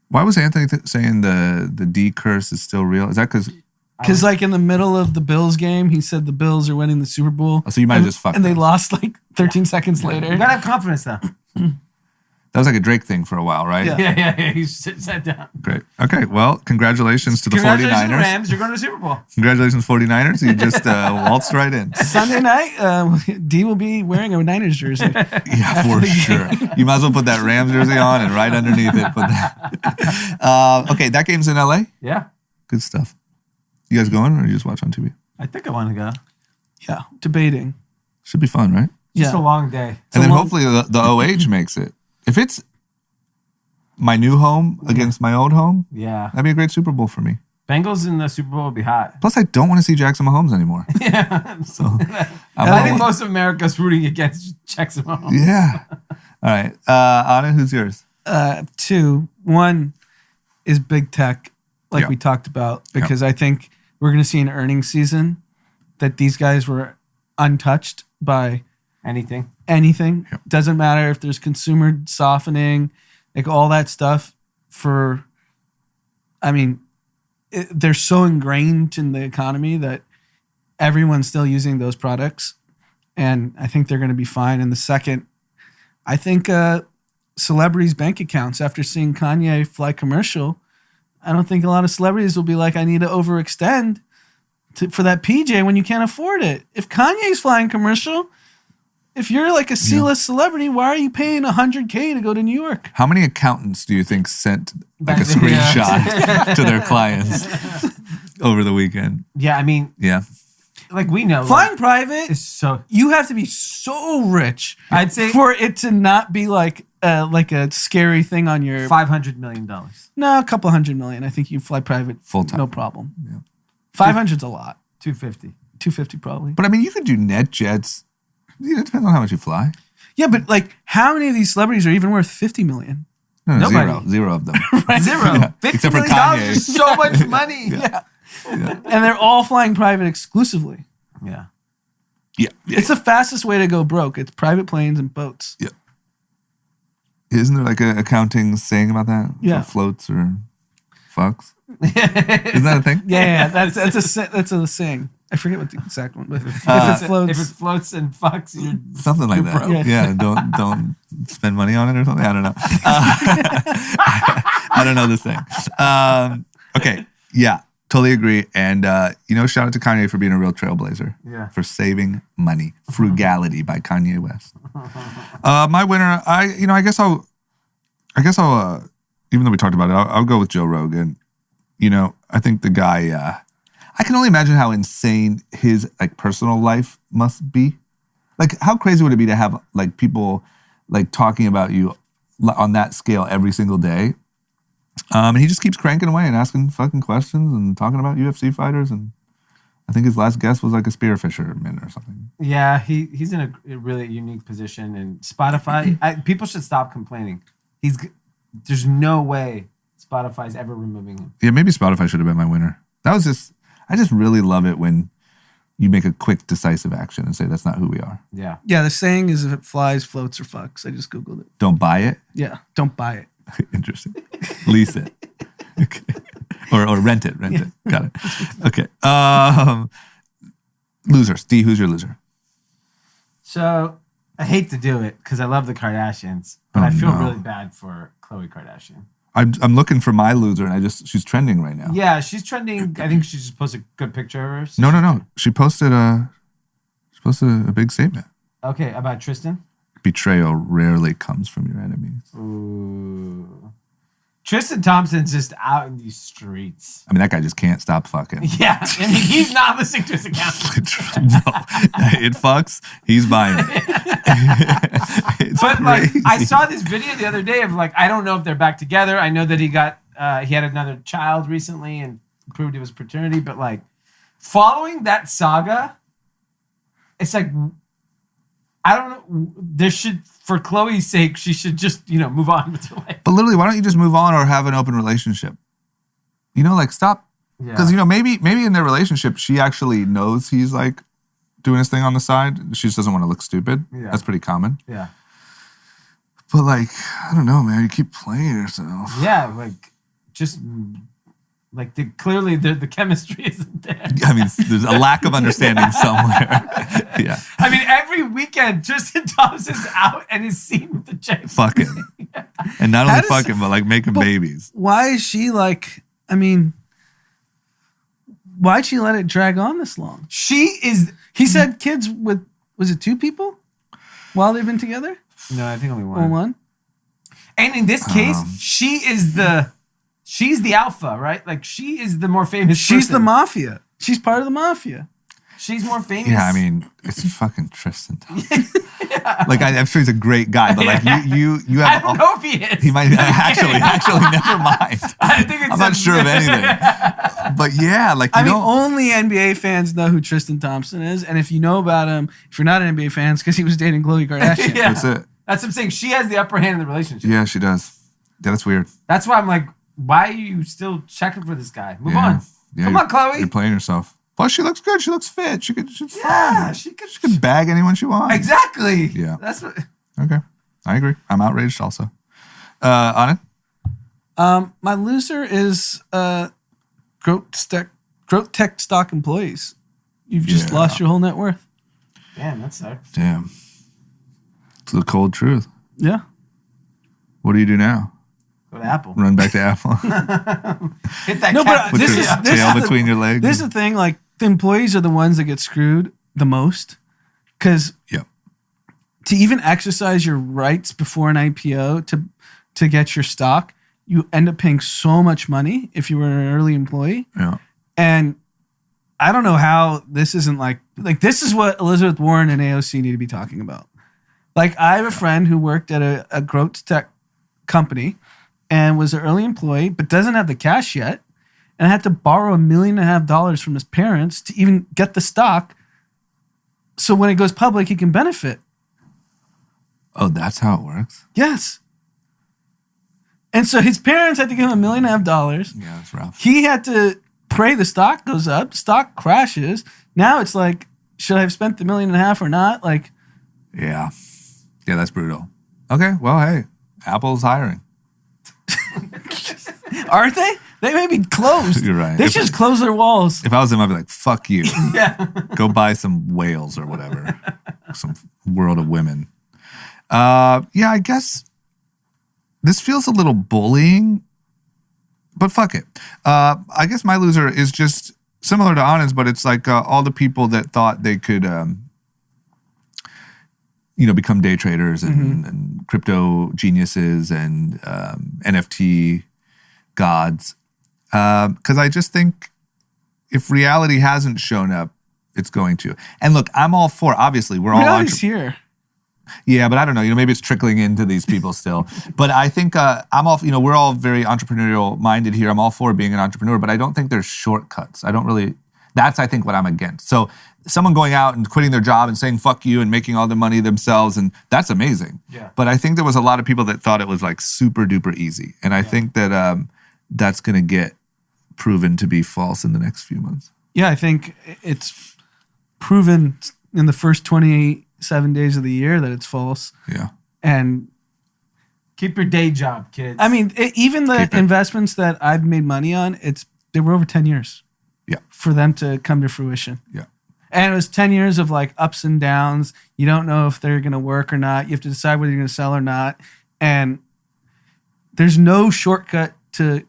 S1: Why was Anthony saying the D curse is still real? Is that because...
S3: Because like in the middle of the Bills game, he said the Bills are winning the Super Bowl.
S1: Oh, so you might have just fucked
S3: and
S1: them.
S3: they lost like 13 seconds later.
S2: You got to have confidence though.
S1: That was like a Drake thing for a while, right?
S2: Yeah. He sat down.
S1: Great. Okay. Well, congratulations to the 49ers.
S2: Congratulations, Rams. You're going to the Super Bowl.
S1: Congratulations, 49ers. You just waltzed right in.
S3: Sunday night, D will be wearing a Niners jersey.
S1: Yeah, for sure. You might as well put that Rams jersey on and right underneath it put that. Okay, that game's in LA?
S2: Yeah.
S1: Good stuff. You guys going, or you just watch on TV?
S2: I think I want to go.
S3: Yeah, debating.
S1: Should be fun, right?
S2: Just a long day.
S1: And then hopefully the OH makes it. If it's my new home against my old home, that'd be a great Super Bowl for me.
S2: Bengals in the Super Bowl would be hot.
S1: Plus, I don't want to see Jackson Mahomes anymore.
S2: Yeah.
S1: So
S2: I think most of America's rooting against Jackson Mahomes.
S1: Yeah. All right. Anna, who's yours?
S3: 2. 1 is big tech, like we talked about, because I think we're going to see an earnings season that these guys were untouched by
S2: anything.
S3: Yep. Doesn't matter if there's consumer softening, like all that stuff. They're so ingrained in the economy that everyone's still using those products, and I think they're going to be fine. And the second, I think celebrities' bank accounts, after seeing Kanye fly commercial, I don't think a lot of celebrities will be like, I need to overextend for that PJ when you can't afford it. If Kanye's flying commercial, if you're like a C-list celebrity, why are you paying $100K to go to New York?
S1: How many accountants do you think sent like a screenshot to their clients over the weekend?
S2: Yeah, I mean, like we know,
S3: flying private
S2: is so.
S3: You have to be so rich,
S2: I'd say,
S3: for it to not be like a scary thing on your
S2: $500 million.
S3: No, a couple $100 million. I think you fly private
S1: full time,
S3: no problem. Yeah. 500's a lot.
S2: 250
S3: probably.
S1: But I mean, you could do net jets. It depends on how much you fly.
S3: Yeah, but like, how many of these celebrities are even worth 50 million?
S1: No,
S2: Nobody.
S1: zero of them.
S2: Zero.
S1: Yeah.
S2: $50
S1: Except for
S2: million
S1: Kanye.
S2: is so much money.
S3: Yeah. And they're all flying private exclusively.
S2: Yeah.
S1: Yeah.
S3: It's the fastest way to go broke. It's private planes and boats.
S1: Yeah. Isn't there like an accounting saying about that?
S3: Yeah.
S1: For floats or fucks? Isn't that a thing?
S3: Yeah, that's a saying. I forget what the exact one, but if it floats
S2: and fucks, you're
S1: something like that.
S3: broke.
S1: Yeah, don't spend money on it or something. I don't know. I don't know this thing. Okay, yeah, totally agree. And shout out to Kanye for being a real trailblazer.
S2: Yeah.
S1: For saving money. Frugality by Kanye West. My winner, I guess I'll even though we talked about it, I'll go with Joe Rogan. I think the guy. I can only imagine how insane his like personal life must be. Like, how crazy would it be to have like people like talking about you on that scale every single day? And he just keeps cranking away and asking fucking questions and talking about UFC fighters. And I think his last guest was like a spearfisherman or something.
S2: Yeah, he's in a really unique position. And Spotify, people should stop complaining. There's no way Spotify's ever removing him.
S1: Yeah, maybe Spotify should have been my winner. I just really love it when you make a quick, decisive action and say, that's not who we are.
S2: Yeah.
S3: Yeah, the saying is if it flies, floats, or fucks. I just Googled it.
S1: Don't buy it.
S3: Yeah, don't buy it.
S1: Interesting. Lease it. Okay. Or rent it. Rent it. Got it. Okay. Losers. D, who's your loser?
S2: So I hate to do it because I love the Kardashians, but I feel really bad for Khloe Kardashian.
S1: I'm looking for my loser, and she's trending right now.
S2: Yeah, she's trending. I think she just posted a good picture of her. So
S1: No. She posted a big statement.
S2: Okay, about Tristan.
S1: Betrayal rarely comes from your enemies.
S2: Ooh. Tristan Thompson's just out in these streets.
S1: I mean, that guy just can't stop fucking.
S2: Yeah, I mean, he's not listening to his account.
S1: No, it fucks. He's buying it. It's
S2: But like,
S1: crazy.
S2: I saw this video the other day of like, I don't know if they're back together. I know that he had another child recently and proved it was paternity. But like, following that saga, it's like, I don't know. There should, for Khloe's sake, she should just move on with her life.
S1: But literally, why don't you just move on or have an open relationship? Like stop. Because maybe in their relationship, she actually knows he's like doing his thing on the side. She just doesn't want to look stupid.
S2: Yeah.
S1: That's pretty common.
S2: Yeah.
S1: But like, I don't know, man. You keep playing yourself.
S2: Yeah, like just like clearly the chemistry isn't there.
S1: I mean, there's a lack of understanding somewhere. Yeah.
S2: I mean, every weekend Tristan Thompson's out and is seen with the chick.
S1: Fucking. And not
S3: How
S1: only
S3: does-
S1: fucking, but like making babies.
S3: Why is she like, I mean, why'd she let it drag on this long? He said kids with, was it 2 people while they've been together?
S2: No, I think only
S3: Or
S2: one.
S3: one?
S2: And in this case, she's the alpha, right? Like she is the more famous.
S3: She's the
S2: person.
S3: mafia. She's part of the mafia.
S2: She's more famous.
S1: Yeah, I mean, it's fucking Tristan Thompson. Like, I'm sure he's a great guy, but like you
S2: I
S1: have.
S2: don't know if he is.
S1: He might actually never mind.
S2: I think it's
S1: I'm not sure of anything. But yeah, like
S3: I mean, only NBA fans know who Tristan Thompson is, and if you know about him, if you're not an NBA fan, it's because he was dating Khloe Kardashian.
S2: Yeah.
S1: that's it.
S2: That's what I'm saying. She has the upper hand in the relationship.
S1: Yeah, she does. Yeah, that's weird.
S2: That's why I'm like, why are you still checking for this guy? Move
S1: Yeah.
S2: on.
S1: Yeah,
S2: Come on, Khloe.
S1: You're playing yourself. Plus, she looks good. She looks fit. She's
S2: Yeah,
S1: fine.
S2: she could.
S1: She can bag anyone she wants.
S2: Exactly.
S1: Yeah.
S2: That's what.
S1: Okay. I agree. I'm outraged also. Anna?
S3: My loser is growth tech stock employees. You've just
S1: Yeah.
S3: lost your whole net worth.
S2: Damn, that sucks.
S1: Damn. It's the cold truth.
S3: Yeah.
S1: What do you do now?
S2: Go to Apple.
S1: Run back to Apple.
S2: Hit that
S3: No,
S2: cat.
S3: but
S1: Put
S3: this
S1: your
S3: is- this
S1: tail
S3: is the-
S1: between your legs.
S3: This is the thing, like the employees are the ones that get screwed the most. Because
S1: Yep.
S3: to even exercise your rights before an IPO to get your stock, you end up paying so much money if you were an early employee.
S1: Yeah.
S3: And I don't know how this isn't like this is what Elizabeth Warren and AOC need to be talking about. Like I have a friend who worked at a growth tech company and was an early employee, but doesn't have the cash yet, and had to borrow $1.5 million from his parents to even get the stock. So when it goes public, he can benefit.
S1: Oh, that's how it works?
S3: Yes. And so his parents had to give him $1.5 million.
S1: Yeah, that's rough.
S3: He had to pray the stock goes up. Stock crashes. Now it's like, should I have spent the $1.5 million or not? Like,
S1: Yeah. Yeah, that's brutal. Okay, well, hey, Apple's hiring.
S3: are they? They may be closed.
S1: You're right.
S3: They
S1: If-
S3: should just close their walls.
S1: If I was him, I'd be like, fuck you.
S2: Yeah.
S1: Go buy some whales or whatever. Some World of Women. Yeah, I guess this feels a little bullying, but fuck it. I guess my loser is just similar to Anand's, but it's like all the people that thought they could, become day traders and crypto geniuses and NFT gods. Because I just think if reality hasn't shown up, it's going to. And look, I'm all for, obviously, we're all
S3: Reality's here.
S1: Yeah, but I don't know. Maybe it's trickling into these people still. But I think I'm all. We're all very entrepreneurial minded here. I'm all for being an entrepreneur, but I don't think there's shortcuts. I don't really. That's I think what I'm against. So someone going out and quitting their job and saying "fuck you" and making all the money themselves, and that's amazing.
S2: Yeah.
S1: But I think there was a lot of people that thought it was like super duper easy, and I think that that's going to get proven to be false in the next few months.
S3: Yeah, I think it's proven in the first 27 days of the year that it's false.
S1: Yeah.
S3: And
S2: Keep your day job, kids.
S3: I mean, even the
S1: Keep it.
S3: investments that I've made money on, they were over 10 years.
S1: Yeah.
S3: For them to come to fruition.
S1: Yeah.
S3: And it was 10 years of like ups and downs. You don't know if they're going to work or not. You have to decide whether you're going to sell or not. And there's no shortcut to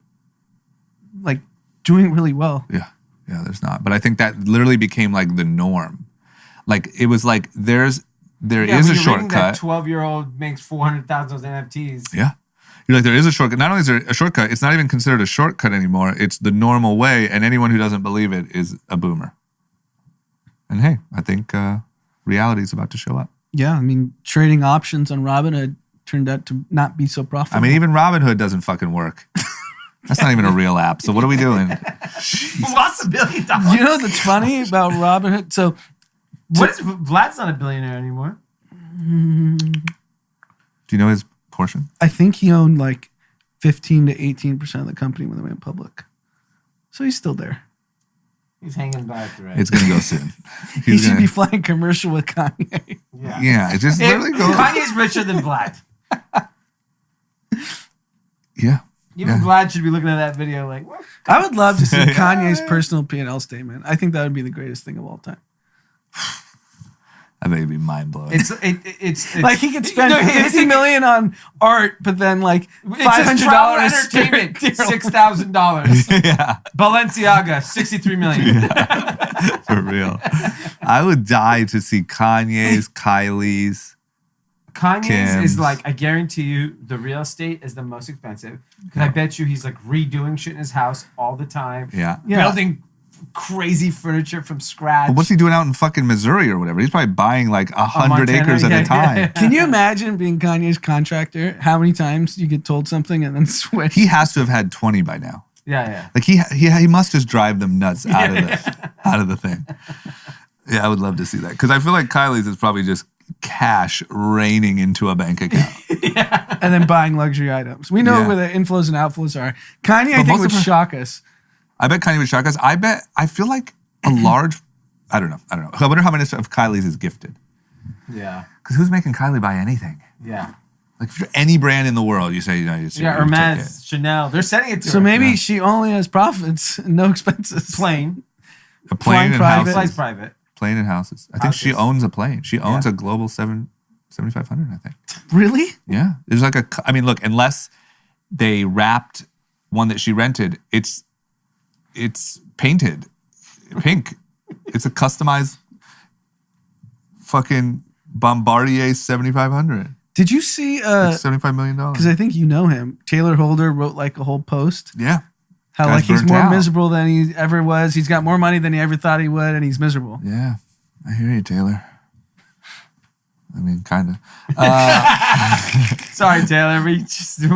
S3: like doing really well.
S1: Yeah. Yeah, there's not. But I think that literally became like the norm. Like it was like there is a shortcut.
S2: That 12-year-old makes 400,000 NFTs.
S1: Yeah. You're like, there is a shortcut. Not only is there a shortcut, it's not even considered a shortcut anymore. It's the normal way. And anyone who doesn't believe it is a boomer. And hey, I think reality is about to show up.
S3: Yeah. I mean, trading options on Robinhood turned out to not be so profitable.
S1: I mean, even Robinhood doesn't fucking work. That's not even a real app. So what are we doing?
S2: Who lost $1 billion?
S3: you know what's funny about Robinhood? So
S2: What is Vlad's not a billionaire anymore?
S1: Do you know his portion?
S3: I think he owned like 15 to 18% of the company when they went public. So he's still there.
S2: He's hanging by a thread.
S1: It's going to go soon.
S3: He
S1: He's
S3: should
S1: gonna,
S3: be flying commercial with Kanye.
S1: yeah, it just literally goes.
S2: Kanye's richer than Vlad.
S1: Yeah.
S2: Even
S1: Yeah.
S2: Vlad should be looking at that video like, what?
S3: I would love to see Kanye's personal P&L statement. I think that would be the greatest thing of all time.
S1: I think it'd be mind blowing.
S2: It's
S3: Like he could spend
S2: No, it's
S3: $50 million on art, but then like
S2: It's a travel
S3: $500
S2: entertainment,
S3: $6,000.
S2: $6,000.
S1: Yeah,
S2: Balenciaga, $63 million.
S1: for real. I would die to see Kanye's, Kylie's.
S2: Kanye's
S1: Kim's.
S2: is like, I guarantee you, the real estate is the most expensive. Because I bet you he's like redoing shit in his house all the time.
S1: Yeah.
S3: Yeah.
S2: Building crazy furniture from scratch.
S1: But what's he doing out in fucking Missouri or whatever? He's probably buying like 100
S2: Montana,
S1: acres at
S2: yeah,
S1: a time.
S2: yeah.
S3: Can you imagine being Kanye's contractor? How many times you get told something and then switch?
S1: He has to have had 20 by now.
S2: Yeah.
S1: Like he must just drive them nuts out of the thing. Yeah, I would love to see that because I feel like Kylie's is probably just cash raining into a bank account.
S3: and then buying luxury items. We know
S1: Yeah.
S3: where the inflows and outflows are. Kanye, I
S1: But
S3: think,
S1: most
S3: would
S1: of her-
S3: shock us.
S1: I bet Kanye would shock us. I feel like a large. I don't know. I wonder how many of Kylie's is gifted.
S2: Yeah.
S1: Because who's making Kylie buy anything?
S2: Yeah.
S1: Like if you're any brand in the world, you say you
S2: Yeah,
S1: took it.
S2: Hermes, Chanel. They're sending it to
S3: So
S2: her.
S3: maybe
S1: Yeah.
S3: she only has profits and no expenses.
S2: Plane.
S1: A
S3: Flying
S1: plane and
S3: private.
S2: Flies
S1: houses.
S2: private.
S1: Plane and houses. I think she
S2: Houses.
S1: owns a plane. She owns
S2: Yeah.
S1: a Global 7500. I think.
S3: Really?
S1: Yeah, there's like I mean, look, unless they wrapped one that she rented, it's painted pink. It's a customized fucking Bombardier 7500.
S3: Did you see?
S1: It's $75 million.
S3: Because I think you know him. Taylor Holder wrote like a whole post.
S1: Yeah,
S3: How
S1: Guy's
S3: like he's
S1: burnt
S3: more
S1: out.
S3: miserable than he ever was. He's got more money than he ever thought he would, and he's miserable.
S1: yeah. I hear you, Taylor. I mean, kind of.
S2: Sorry, Taylor. We just.
S1: I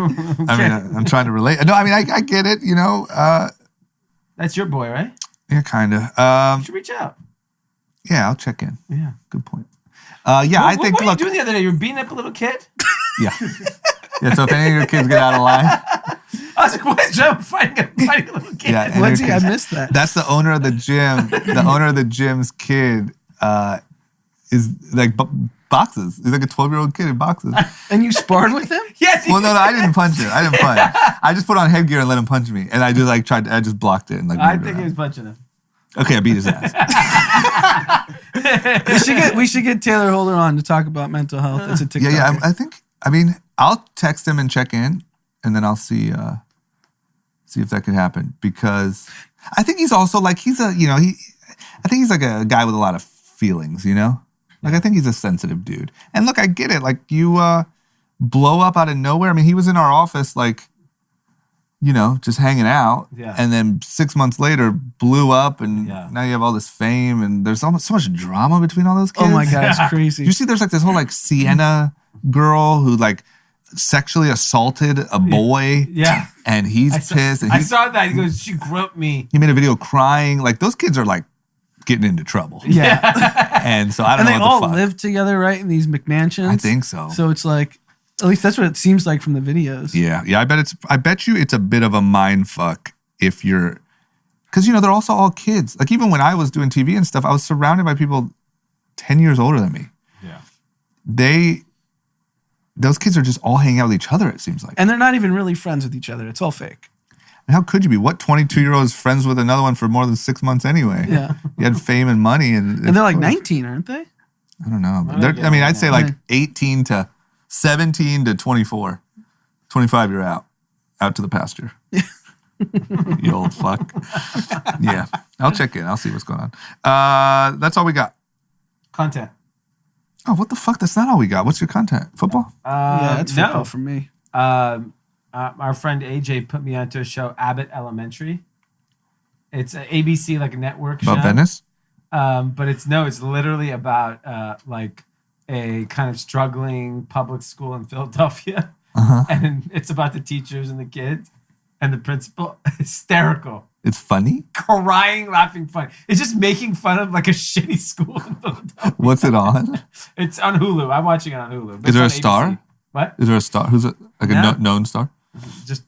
S1: mean, I'm trying to relate. No, I mean, I get it. You know.
S2: That's your boy, right?
S1: Yeah, kind of.
S2: You should reach out.
S1: Yeah, I'll check in.
S2: Yeah.
S1: Good point. Yeah, I
S2: What
S1: think.
S2: were
S1: Look,
S2: you doing the other day? You were beating up a little kid?
S1: yeah, yeah. So if any of your kids get out of line,
S2: I was like, what is Joe fighting a little kid?
S1: yeah, and
S3: What's
S1: your
S3: he? I
S1: kids-
S3: missed that.
S1: That's the owner of the gym. The owner of the gym's kid is like boxes. He's like a 12-year-old kid in boxes.
S3: And you sparred with him?
S2: Yes.
S1: Well, no, I didn't punch him. I didn't punch. I just put on headgear and let him punch me, and I just like tried. I just blocked it and like.
S2: I
S1: moved
S2: think he
S1: around.
S2: was punching him.
S1: Okay, I beat his ass.
S3: We should get Taylor Holder on to talk about mental health. It's a
S1: Yeah,
S3: TikTok.
S1: yeah. I think. I mean, I'll text him and check in, and then I'll see if that could happen, because I think he's also like I think he's like a guy with a lot of feelings. Like I think he's a sensitive dude. And look, I get it. Like you blow up out of nowhere. I mean, he was in our office like. Just hanging out,
S2: Yeah.
S1: and then 6 months later blew up, and
S2: Yeah.
S1: now you have all this fame, and there's almost so much drama between all those kids.
S3: Oh my God, it's crazy.
S1: You see, there's like this whole like Sienna girl who like sexually assaulted a boy,
S2: Yeah.
S1: and he's pissed. And
S2: I saw that. He goes, she groped me.
S1: he made a video crying. Like those kids are like getting into trouble,
S3: Yeah.
S1: and so I don't
S3: And they
S1: know
S3: all
S1: what the fuck.
S3: live together, right, in these McMansions.
S1: I think so.
S3: So it's like, at least that's what it seems like from the videos.
S1: Yeah. I bet you it's a bit of a mind fuck if you're, because they're also all kids. Like even when I was doing TV and stuff, I was surrounded by people 10 years older than me.
S2: Yeah.
S1: Those kids are just all hanging out with each other, it seems like.
S3: And they're not even really friends with each other. It's all fake.
S1: And how could you be? What 22-year-old is friends with another one for more than 6 months anyway?
S3: Yeah.
S1: You had fame and money. And
S3: And they're like 19, aren't they?
S1: I don't know. But
S2: I don't
S1: I mean, I'd
S2: know.
S1: say like 18 to 17 to 24. 25, you're out to the pasture. You old fuck. Yeah. I'll check in. I'll see what's going on. That's all we got.
S2: Content.
S1: Oh, what the fuck? That's not all we got. What's your content? Football?
S3: Yeah, it's football
S2: no.
S3: for me.
S2: Our friend AJ put me onto a show, Abbott Elementary. It's a ABC, like a network
S1: About
S2: show.
S1: Venice?
S2: But it's literally about like a kind of struggling public school in Philadelphia.
S1: Uh-huh.
S2: And it's about the teachers and the kids and the principal. Hysterical.
S1: It's funny?
S2: Crying, laughing, fun. It's just making fun of like a shitty school in Philadelphia.
S1: What's it on?
S2: It's on Hulu. I'm watching it on Hulu.
S1: Is there a
S2: It's on
S1: star?
S2: ABC. What?
S1: Is there a star? Who's it? Like a
S2: No.
S1: known star?
S2: Just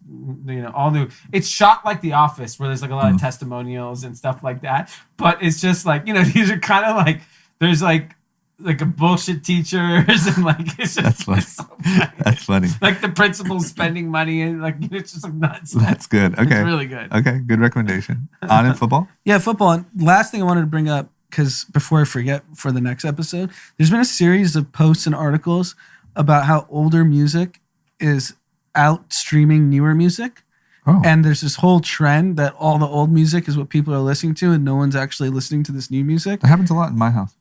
S2: all new. It's shot like The Office, where there's like a lot of testimonials and stuff like that. But it's just like these are kind of like there's like a bullshit teachers and like it's just
S1: That's funny.
S2: it's so funny.
S1: That's funny.
S2: Like the principal's spending money and like it's just like nuts.
S1: That's good. Okay.
S2: It's really good.
S1: Okay, good recommendation. On in football?
S3: Yeah, football. And last thing I wanted to bring up, because before I forget for the next episode, there's been a series of posts and articles about how older music is out streaming newer music.
S1: Oh.
S3: And there's this whole trend that all the old music is what people are listening to and no one's actually listening to this new music.
S1: That happens a lot in my house.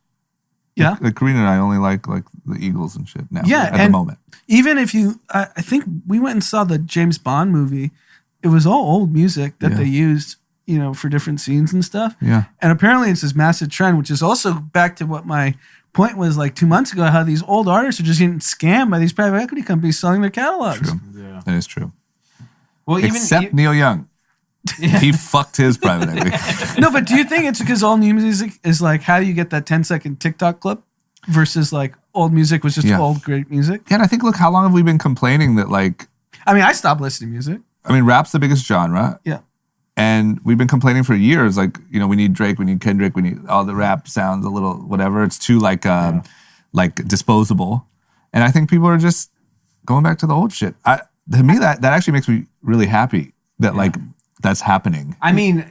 S3: Yeah.
S1: Like Karina and I only like the Eagles and shit now.
S3: Yeah,
S1: At the
S3: and-
S1: moment.
S3: Even if you, I think we went and saw the James Bond movie. It was all old music that
S1: Yeah.
S3: they used, for different scenes and stuff.
S1: Yeah.
S3: And apparently it's this massive trend, which is also back to what my point was like 2 months ago, how these old artists are just getting scammed by these private equity companies selling their catalogs.
S1: True.
S2: Yeah.
S1: That is true.
S2: Well,
S1: Except Neil Young. He fucked his private equity.
S3: No, but do you think it's because all new music is like, how do you get that 10-second TikTok clip versus like old music was just
S1: Yeah.
S3: old great music?
S1: Yeah, and I think, look, how long have we been complaining that, like,
S3: I mean, I stopped listening to music.
S1: I mean, rap's the biggest genre.
S3: Yeah.
S1: And we've been complaining for years, like, we need Drake, we need Kendrick, we need all the rap sounds a little whatever. It's too like disposable. And I think people are just going back to the old shit. To me, that actually makes me really happy that like that's happening.
S2: I mean,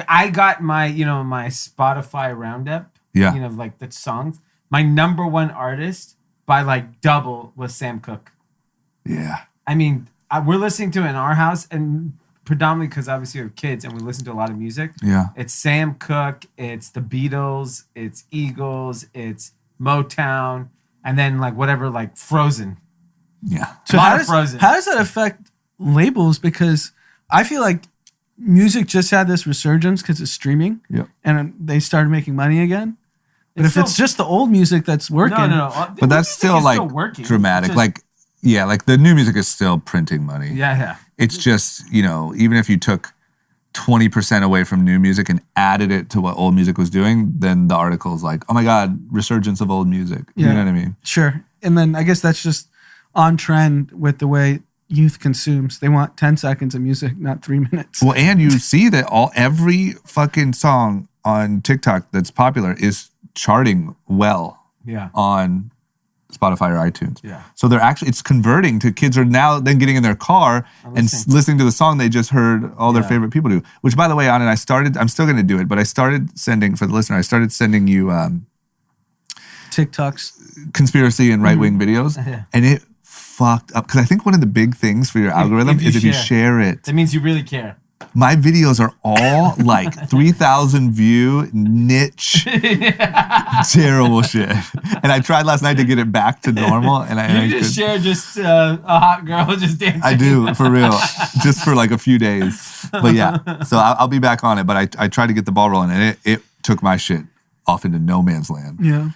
S2: I got my my Spotify roundup.
S1: Yeah.
S2: Like the songs. My number one artist by like double was Sam Cooke.
S1: Yeah.
S2: I mean, we're listening to it in our house, and predominantly because obviously we have kids and we listen to a lot of music.
S1: Yeah.
S2: It's Sam Cooke, it's the Beatles, it's Eagles, it's Motown, and then like whatever, like Frozen.
S1: Yeah.
S3: So
S2: Lot
S3: how
S2: of
S3: does,
S2: Frozen.
S3: how does that affect labels? Because I feel like music just had this resurgence because it's streaming.
S1: Yep.
S3: And they started making money again. But
S2: It's
S3: if it's
S2: still-
S3: just the old music that's working.
S2: No.
S1: But that's still like dramatic.
S2: Just-
S1: like, yeah, like the new music is still printing money.
S2: yeah.
S1: It's just, even if you took 20% away from new music and added it to what old music was doing, then the article is like, oh my God, resurgence of old music. You know what I mean?
S3: Sure. And then I guess that's just on trend with the way youth consumes. They want 10 seconds of music, not 3 minutes.
S1: Well, and you see that every fucking song on TikTok that's popular is charting well on Spotify or iTunes.
S2: Yeah.
S1: So they're actually, it's converting to kids are now then getting in their car and listening to the song they just heard all their favorite people do. Which, by the way, I'm still going to do it, but I started sending, for the listener, I started sending you
S3: TikToks,
S1: conspiracy and right-wing videos, and it fucked up. Because I think one of the big things for your algorithm is if you share it.
S2: That means you really care.
S1: My videos are all like 3,000 view niche terrible shit. And I tried last night to get it back to normal. And I
S2: just share a hot girl just dancing.
S1: I do, for real. Just for like a few days. But yeah, so I'll be back on it. But I tried to get the ball rolling and it took my shit off into no man's land.
S3: Yeah.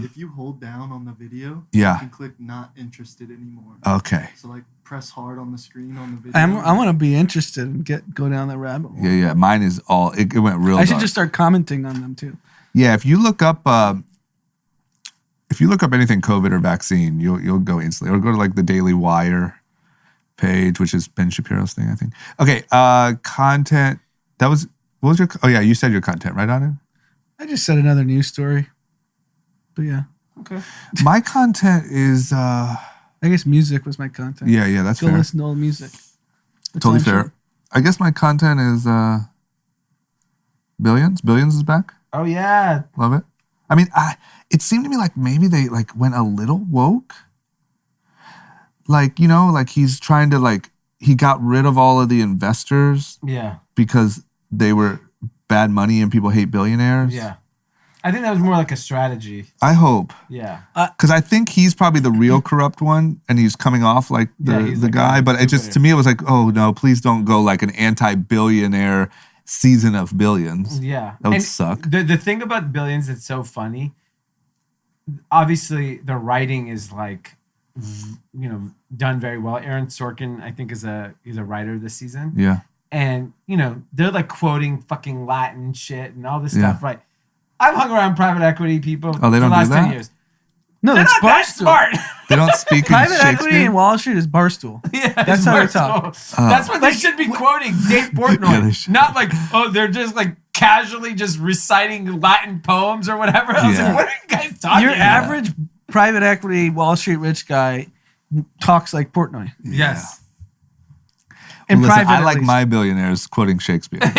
S6: If you hold down on the video,
S1: you
S6: can click not interested anymore.
S1: Okay.
S6: So like press hard on the screen on the video.
S3: I want to be interested and go down that rabbit hole.
S1: Yeah. Mine is all, it went real
S3: I should
S1: dark.
S3: just start commenting on them too.
S1: Yeah, if you look up anything COVID or vaccine, you'll go instantly. Or go to like the Daily Wire page, which is Ben Shapiro's thing, I think. Okay, content. What was your, oh yeah, you said your content, right, on it?
S3: I just said another news story. But yeah.
S2: Okay.
S1: My content is
S3: I guess music was my content.
S1: yeah, that's
S3: Go
S1: fair.
S3: listen to old music. That's
S1: Totally
S3: all
S1: fair.
S3: sure.
S1: I guess my content is Billions. Billions is back.
S2: Oh yeah.
S1: Love it. I mean, it seemed to me like maybe they like went a little woke. Like, like he's trying to like, he got rid of all of the investors
S2: Yeah.
S1: because they were bad money and people hate billionaires.
S2: Yeah. I think that was more like a strategy.
S1: I hope.
S2: Yeah.
S1: Because I think he's probably the real corrupt one and he's coming off like the guy. But it just, to me, it was like, oh no, please don't go like an anti-billionaire season of Billions.
S2: Yeah.
S1: That would suck.
S2: The thing about Billions that's so funny, obviously the writing is like, done very well. Aaron Sorkin, I think, he's a writer this season.
S1: Yeah.
S2: And, they're like quoting fucking Latin shit and all this stuff, right? I've hung around private equity people
S1: Oh, they don't
S2: for the last
S1: do that?
S2: 10 years.
S3: No,
S2: They're
S3: that's
S2: not that
S3: Barstool.
S2: smart.
S1: They don't speak in
S3: Private equity
S1: Shakespeare.
S3: in Wall Street is Barstool.
S2: Yeah,
S3: That's
S2: it's
S3: how they
S2: Barstool.
S3: talk.
S2: That's what they should be quoting, Dave Portnoy.
S1: Yeah, they should.
S2: Not like, they're just like casually just reciting Latin poems or whatever. I was
S1: Yeah.
S2: like, what are you guys talking
S3: Your
S2: about?
S3: average private equity Wall Street rich guy talks like Portnoy.
S2: Yes.
S3: In
S1: Listen,
S3: private,
S1: I
S3: at
S1: like
S3: least.
S1: my billionaires quoting Shakespeare.
S2: Not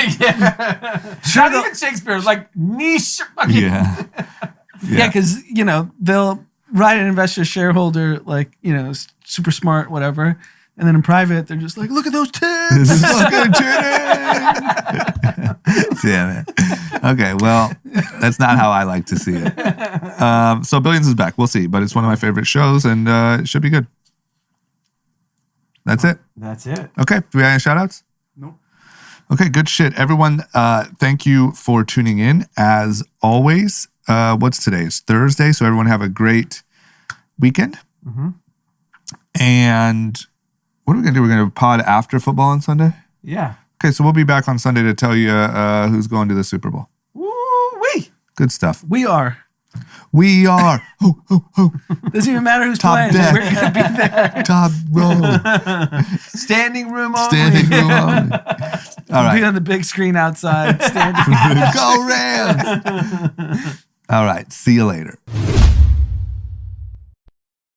S2: even Shakespeare, like niche fucking.
S1: Yeah.
S3: Yeah, because they'll write an investor shareholder like super smart, whatever, and then in private they're just like, look at those
S1: This
S3: tits.
S1: is fucking titties. Damn it. Okay, well, that's not how I like to see it. So Billions is back. We'll see, but it's one of my favorite shows, and it should be good. That's it.
S2: That's it.
S1: Okay. Do we have any shout outs?
S6: Nope.
S1: Okay, good shit. Everyone, thank you for tuning in. As always, what's today? It's Thursday, so everyone have a great weekend.
S2: Mm-hmm.
S1: And what are we going to do? We're going to pod after football on Sunday?
S2: Yeah.
S1: Okay, so we'll be back on Sunday to tell you who's going to the Super Bowl.
S2: Woo-wee.
S1: Good stuff.
S3: We are.
S1: We are. Ho, ho, ho.
S3: Doesn't even matter who's
S1: Top
S3: playing.
S1: deck.
S3: We're gonna be there.
S1: Top row.
S2: Standing room only.
S1: Standing room only. All
S3: Be
S1: right.
S3: on the big screen outside. Standing.
S1: Go Rams. All right. See you later.